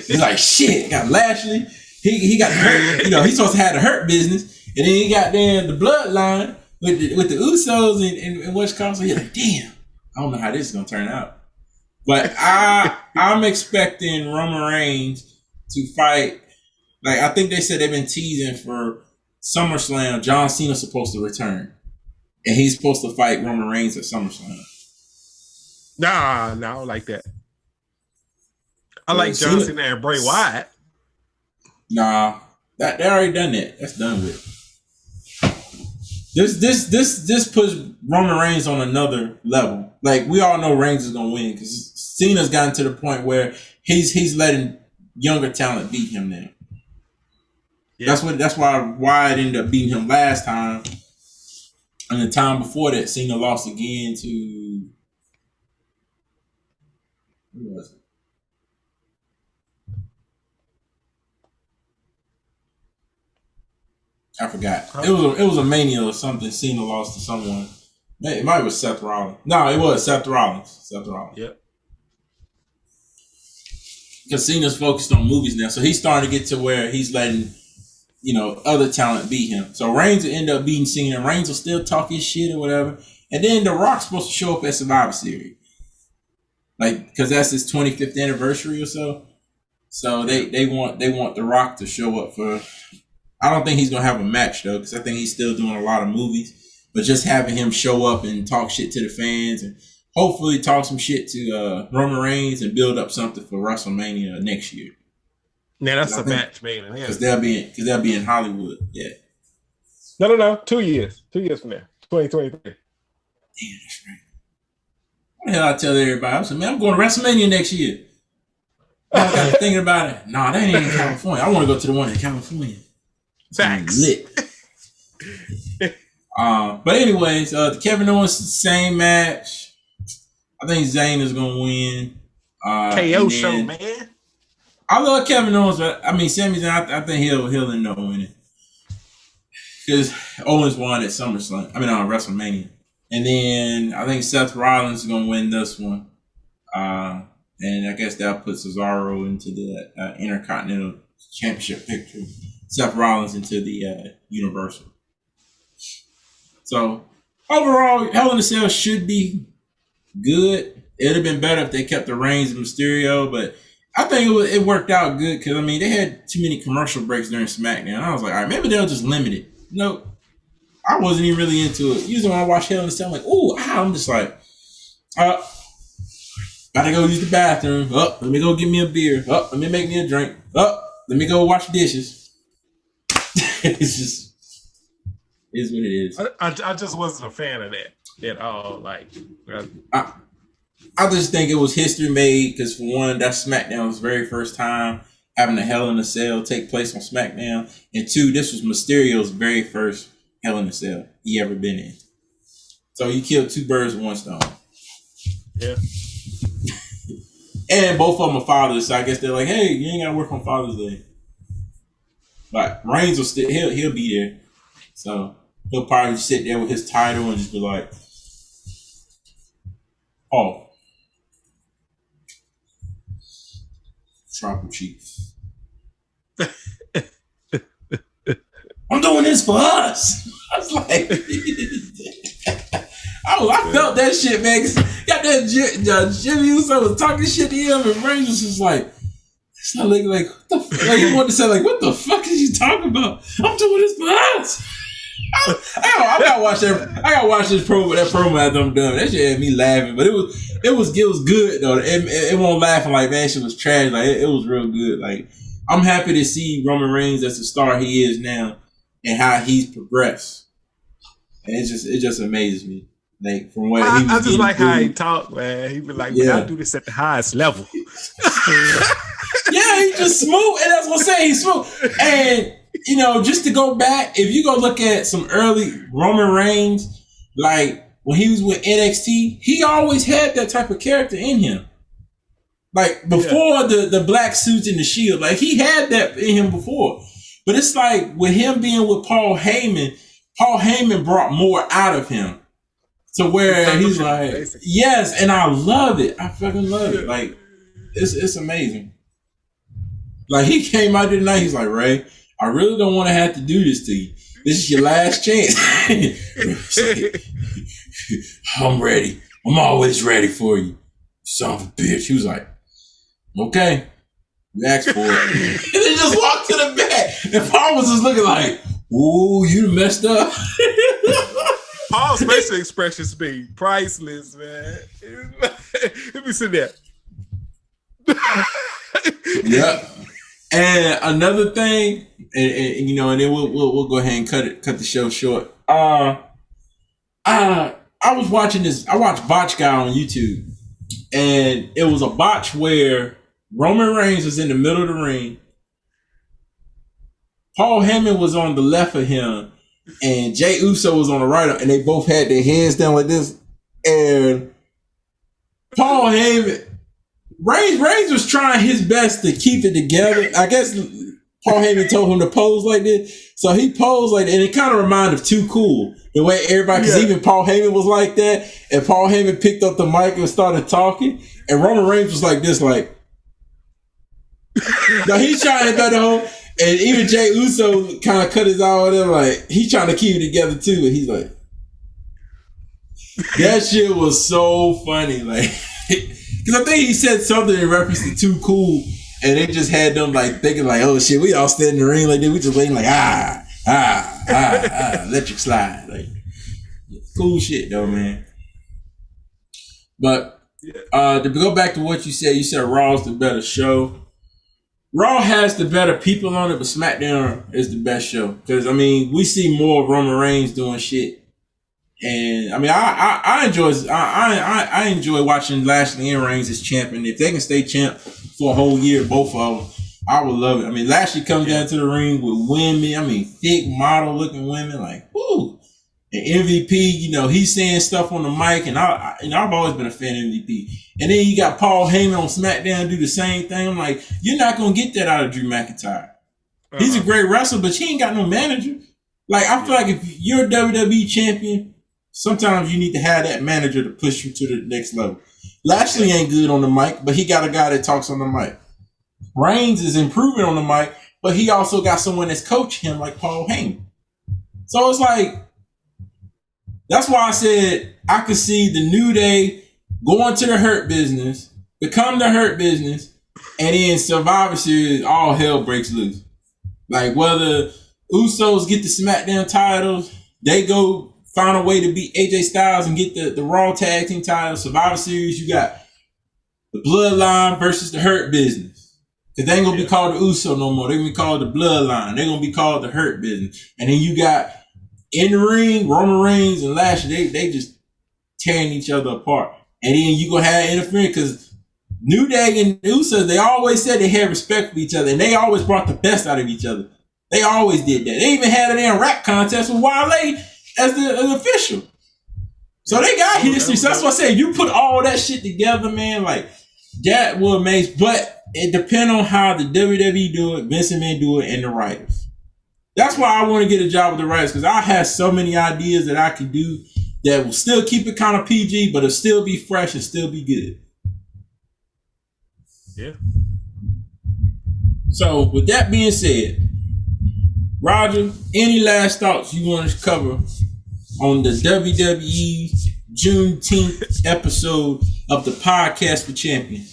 He's like, shit, got Lashley. He got hurt. He's supposed to have the hurt business. And then he got there the bloodline with the Usos and what's called. So you're like, damn, I don't know how this is gonna turn out. But I'm expecting Roman Reigns to fight. Like I think they said they've been teasing for SummerSlam. John Cena's supposed to return, and he's supposed to fight Roman Reigns at SummerSlam. Nah, I don't like that. I like John Cena and Bray Wyatt. Nah, they already done that. That's done with. This puts Roman Reigns on another level. Like we all know Reigns is gonna win because Cena's gotten to the point where he's letting younger talent beat him now. Yeah. That's why Wyatt ended up beating him last time. And the time before that, Cena lost again to Who was it? I forgot. It was a Mania or something. Cena lost to someone. It might have Seth Rollins. No, it was Seth Rollins. Yep. Because Cena's focused on movies now, so he's starting to get to where he's letting other talent beat him. So Reigns will end up beating Cena. Reigns will still talk his shit or whatever, and then The Rock's supposed to show up at Survivor Series, because that's his 25th anniversary or so. So they want The Rock to show up for. I don't think he's gonna have a match though, because I think he's still doing a lot of movies. But just having him show up and talk shit to the fans, and hopefully talk some shit to Roman Reigns and build up something for WrestleMania next year. Yeah, that's a match, man. Because they'll be in Hollywood. Yeah. No. 2 years. 2 years from now. 2023. Damn, that's right. What the hell I tell everybody? I said, man, I'm going to WrestleMania next year. I got thinking about it. Nah, that ain't in California. I want to go to the one in California. Facts. Lit. But anyways, the Kevin Owens same match. I think Zayn is gonna win. KO show, man. I love Kevin Owens, but I mean Sami Zayn. I think he'll end up winning because Owens won at SummerSlam. WrestleMania, and then I think Seth Rollins is gonna win this one. And I guess that puts Cesaro into the Intercontinental Championship picture. Seth Rollins into the Universal. So overall, Hell in a Cell should be good. It'd have been better if they kept the Reigns and Mysterio, but I think it worked out good because they had too many commercial breaks during SmackDown. I was like, all right, maybe they'll just limit it. No, I wasn't even really into it. Usually when I watch Hell in a Cell, I'm like, ooh, I'm just like, gotta go use the bathroom. Let me go get me a beer. Let me make me a drink. Let me go wash dishes. It's just is what it is. I just wasn't a fan of that at all. Like, I just think it was history made because for one, that's SmackDown's very first time having a Hell in a Cell take place on SmackDown, and two, this was Mysterio's very first Hell in a Cell he ever been in. So you killed two birds with one stone. Yeah. And both of them are fathers, so I guess they're like, hey, you ain't gotta work on Father's Day. But Reigns will still he'll be there. So he'll probably sit there with his title and just be like, oh, Tribal Chief. I'm doing this for us. I was like, I felt that shit, man. Got that Jimmy Uso was talking shit to him, and Reigns was just like, it's not like what the fuck? Like he wanted to say, like, what the fuck is you talking about? I'm doing this for us. I gotta watch this promo. That promo after I'm done. That shit had me laughing, but it was good though. It won't laughing like man, shit was trash. Like it was real good. Like I'm happy to see Roman Reigns as the star he is now, and how he's progressed. And it just amazes me. Like from what he was I just like through. how he talked, man. He be like, I do this at the highest level. Yeah, he just smooth, and that's what I'm saying. He's smooth, and just to go back, if you go look at some early Roman Reigns, like when he was with NXT, he always had that type of character in him. Like before the black suits and the shield, like he had that in him before. But it's like with him being with Paul Heyman brought more out of him. To where he's like, basically. Yes, and I love it. I fucking love it. Like, it's amazing. Like, he came out there tonight, he's like, Ray, I really don't want to have to do this to you. This is your last chance. Like, I'm ready. I'm always ready for you. Son of a bitch. He was like, okay. You asked for it. And then just walked to the back. And Paul was just looking like, ooh, you messed up. Paul's facial expressions be priceless, man. Let me sit there. Yep. And another thing, and then we'll go ahead and cut the show short. I was watching this. I watched Botch Guy on YouTube, and it was a botch where Roman Reigns was in the middle of the ring. Paul Heyman was on the left of him, and Jey Uso was on the right, and they both had their hands down like this. And Paul Heyman Reigns was trying his best to keep it together. I guess Paul Heyman told him to pose like this. So he posed like that, and it kind of reminded of Too Cool. The way everybody, because even Paul Heyman was like that, and Paul Heyman picked up the mic and started talking, and Roman Reigns was like this, like, now he's trying to go home, and even Jey Uso kind of cut his eye on him, like, he's trying to keep it together too, and he's like, that shit was so funny, like, because I think he said something in reference to Too Cool, and they just had them like thinking like, oh shit, we all stand in the ring like this, we just waiting like, electric slide, like, cool shit though, man. But to go back to what you said Raw's the better show. Raw has the better people on it, but SmackDown is the best show. Because, I mean, we see more of Roman Reigns doing shit. And, I mean, I enjoy watching Lashley and Reigns as champion. If they can stay champ for a whole year, both of them, I would love it. I mean, Lashley comes down to the ring with women. I mean, thick, model-looking women. Like, woo! And MVP, you know, he's saying stuff on the mic. And I've always been a fan of MVP. And then you got Paul Heyman on SmackDown do the same thing. I'm like, you're not going to get that out of Drew McIntyre. He's a great wrestler, but he ain't got no manager. Like, I feel like if you're a WWE champion, sometimes you need to have that manager to push you to the next level. Lashley ain't good on the mic, but he got a guy that talks on the mic. Reigns is improving on the mic, but he also got someone that's coaching him like Paul Heyman. So it's like, that's why I said I could see the New Day going to the Hurt Business, become the Hurt Business, and then Survivor Series, all hell breaks loose. Like, whether Usos get the SmackDown titles, they go find a way to beat AJ Styles and get the Raw Tag Team titles. Survivor Series, you got the Bloodline versus the Hurt Business. Because they ain't going to be called the Uso no more. They're going to be called the Bloodline. They're going to be called the Hurt Business. And then you got, in the ring, Roman Reigns and Lashley, they just tearing each other apart. And then you going to have interference because New Day and Usos, they always said they had respect for each other. And they always brought the best out of each other. They always did that. They even had a damn rap contest with Wale as the official. So they got history. So that's what I say. You put all that shit together, man, like, that will make, but it depends on how the WWE do it, Vince McMahon do it, and the writers. That's why I want to get a job with the writers, because I have so many ideas that I can do that will still keep it kind of PG, but it'll still be fresh and still be good. Yeah. So with that being said, Roger, any last thoughts you want to cover on the WWE Juneteenth episode of the Podcast for Champions?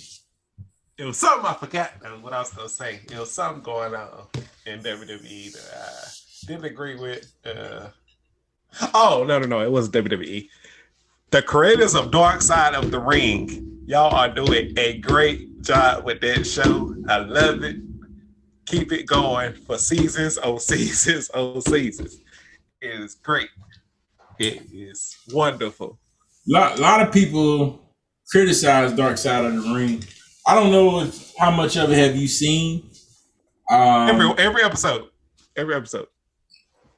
It was something I forgot though, what I was gonna say. It was something going on in WWE that I didn't agree with. Oh no, it wasn't WWE. The creators of Dark Side of the Ring, y'all are doing a great job with that show. I love it. Keep it going for seasons on seasons on seasons. It is great. It is wonderful. Lot of people criticize Dark Side of the Ring. I don't know how much of it have you seen. Every episode.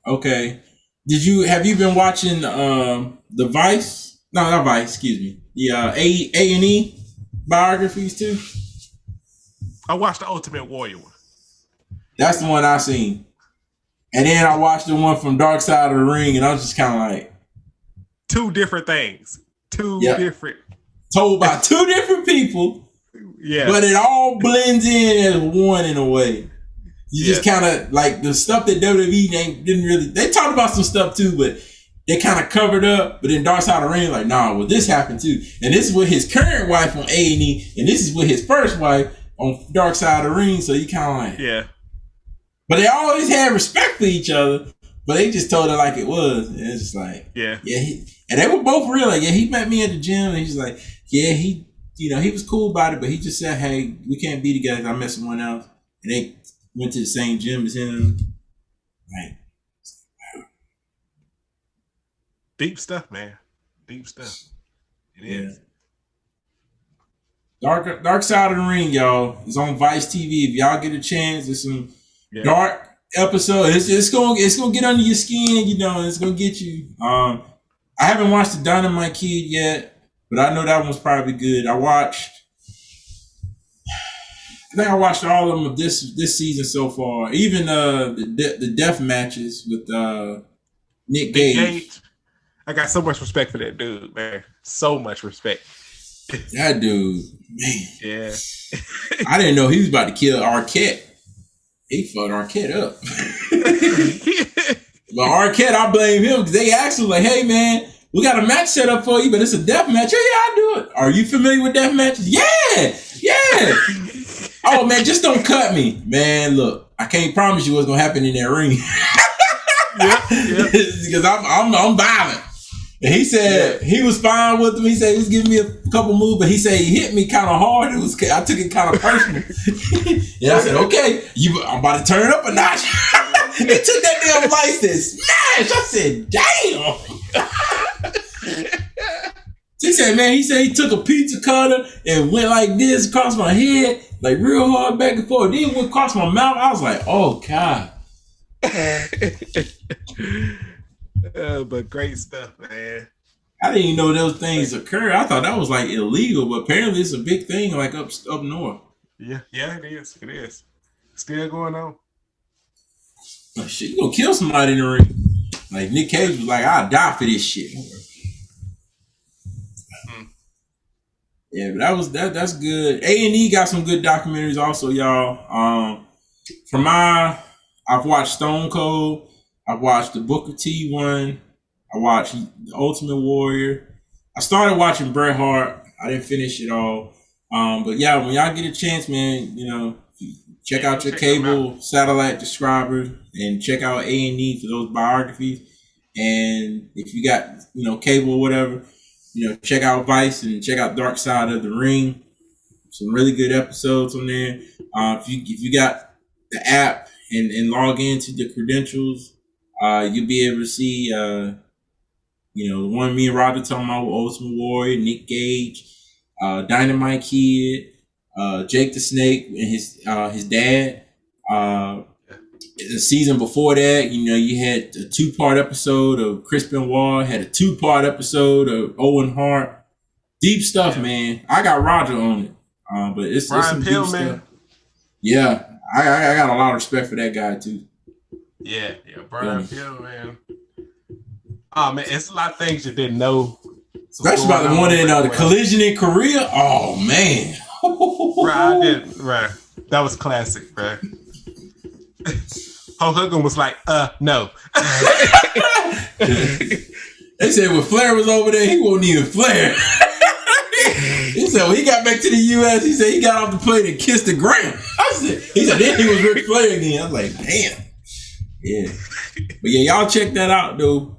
Okay. Have you been watching the Vice? No, not Vice. Excuse me. The A&E biographies too. I watched the Ultimate Warrior one. That's the one I seen, and then I watched the one from Dark Side of the Ring, and I was just kind of like, two different things. Different. Told by two different people. Yeah. But it all blends in as one in a way. You just kind of like the stuff that WWE didn't really, they talked about some stuff too, but they kind of covered up. But then Dark Side of the Ring, like, nah, well, this happened too. And this is with his current wife on A&E, and this is with his first wife on Dark Side of the Ring. So you kind of like, yeah. But they always had respect for each other, but they just told it like it was. And it's just like, and they were both real. Like, he met me at the gym, and he's like, he was cool about it, but he just said, hey, we can't be together. I met someone else. And they went to the same gym as him. Like, wow. Deep stuff, man. Deep stuff. It is. Dark Side of the Ring, y'all. It's on Vice TV. If y'all get a chance, it's some dark episode. It's gonna get under your skin, it's gonna get you. I haven't watched the Dynamite Kid yet, but I know that one's probably good. I watched I think I watched all of them this season so far. Even the death matches with Nick Gage. I got so much respect for that dude, man. So much respect. That dude, man. Yeah. I didn't know he was about to kill Arquette. He fucked Arquette up. But Arquette, I blame him because they asked him like, "Hey man, we got a match set up for you, but it's a death match." Yeah, I'll do it. Are you familiar with death matches? Yeah. Oh man, just don't cut me, man. Look, I can't promise you what's gonna happen in that ring. Because I'm violent. And he said he was fine with him. He said he was giving me a couple moves, but he said he hit me kind of hard. I took it kind of personal. And I said, "Okay, I'm about to turn it up a notch." He took that damn lights and smash. I said, "Damn." He said, "Man," he said he took a pizza cutter and went like this across my head, like real hard back and forth. Then went across my mouth. I was like, "Oh God." But great stuff, man. I didn't even know those things occur. I thought that was like illegal, but apparently it's a big thing like up north. Yeah, it is. It is. Still going on. Like, shit, you gonna kill somebody in the ring. Like Nick Cage was like, "I'll die for this shit." Yeah, but that's good. A&E got some good documentaries also, y'all. I've watched Stone Cold. I've watched the Booker T one. I watched The Ultimate Warrior. I started watching Bret Hart. I didn't finish it all. But yeah, when y'all get a chance, man, check out your cable satellite subscribers and check out A&E for those biographies. And if you got, cable or whatever, check out Vice and check out Dark Side of the Ring. Some really good episodes on there. If you got the app and log into the credentials, you'll be able to see, the one me and Roger talking about with Ultimate Warrior, Nick Gage, Dynamite Kid, Jake the Snake and his dad. The season before that, you had a 2-part episode of Chris Benoit, had a 2-part episode of Owen Hart. Deep stuff, man. I got Roger on it, but it's some deep stuff. Yeah, I got a lot of respect for that guy too. Yeah, Brian Pillman, man. Oh man, it's a lot of things you didn't know. Especially about the one in the collision in Korea. Oh man, right. That was classic, right? Hulk Hogan was like, no. They said when Flair was over there, he wasn't even Flair. He said when he got back to the U.S., he said he got off the plane and kissed the ground. He said then he was Ric Flair again. I was like, damn. Yeah. But yeah, y'all check that out, though.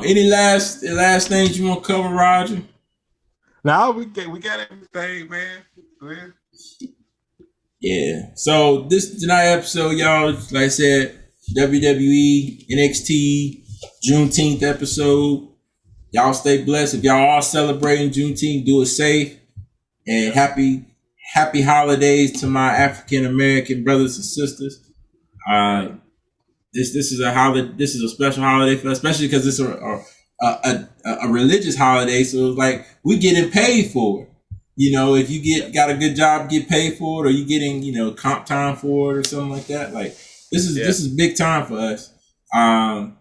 Any last things you want to cover, Roger? No, we got everything, man. Go ahead. Yeah. So tonight episode, y'all, like I said, WWE, NXT, Juneteenth episode. Y'all stay blessed. If y'all are celebrating Juneteenth, do it safe. And happy holidays to my African American brothers and sisters. This is a holiday. This is a special holiday for us, especially because it's a religious holiday. So it's like we getting paid for it. If you got a good job, get paid for it, or you getting comp time for it or something like that. Like this is big time for us. And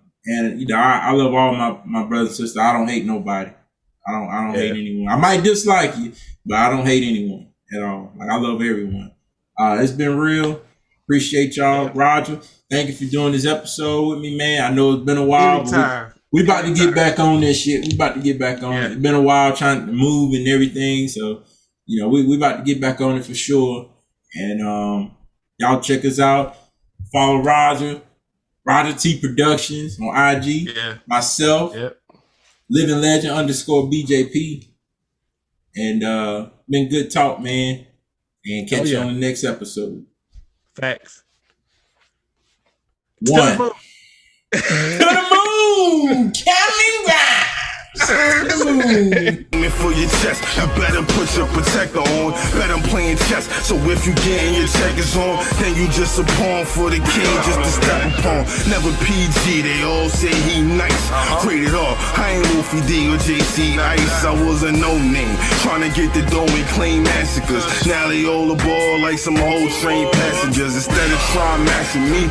I love all my brothers and sisters. I don't hate nobody. I don't hate anyone. I might dislike you, but I don't hate anyone at all. Like I love everyone. It's been real. Appreciate y'all, Roger. Thank you for doing this episode with me, man. I know it's been a while. But we about to get back on this shit. We about to get back on it. It's been a while trying to move and everything. So, we about to get back on it for sure. And y'all check us out. Follow Roger T Productions on IG. Yeah. Myself. Yep. Living Legend _BJP. And been good talk, man. And catch you on the next episode. Facts. One. To the moon! Coming back! For your chest, you better put your protector on. Bet I'm playing chess, so if you getting your checkers on, then you just a pawn for the king, just to step upon. Never PG, they all say he nice. Rated R, I ain't Wolfie D or JC Ice. I was a no-name, trying to get the dough and claim massacres. Now they all aboard like some whole train passengers. Instead of trying mashing me,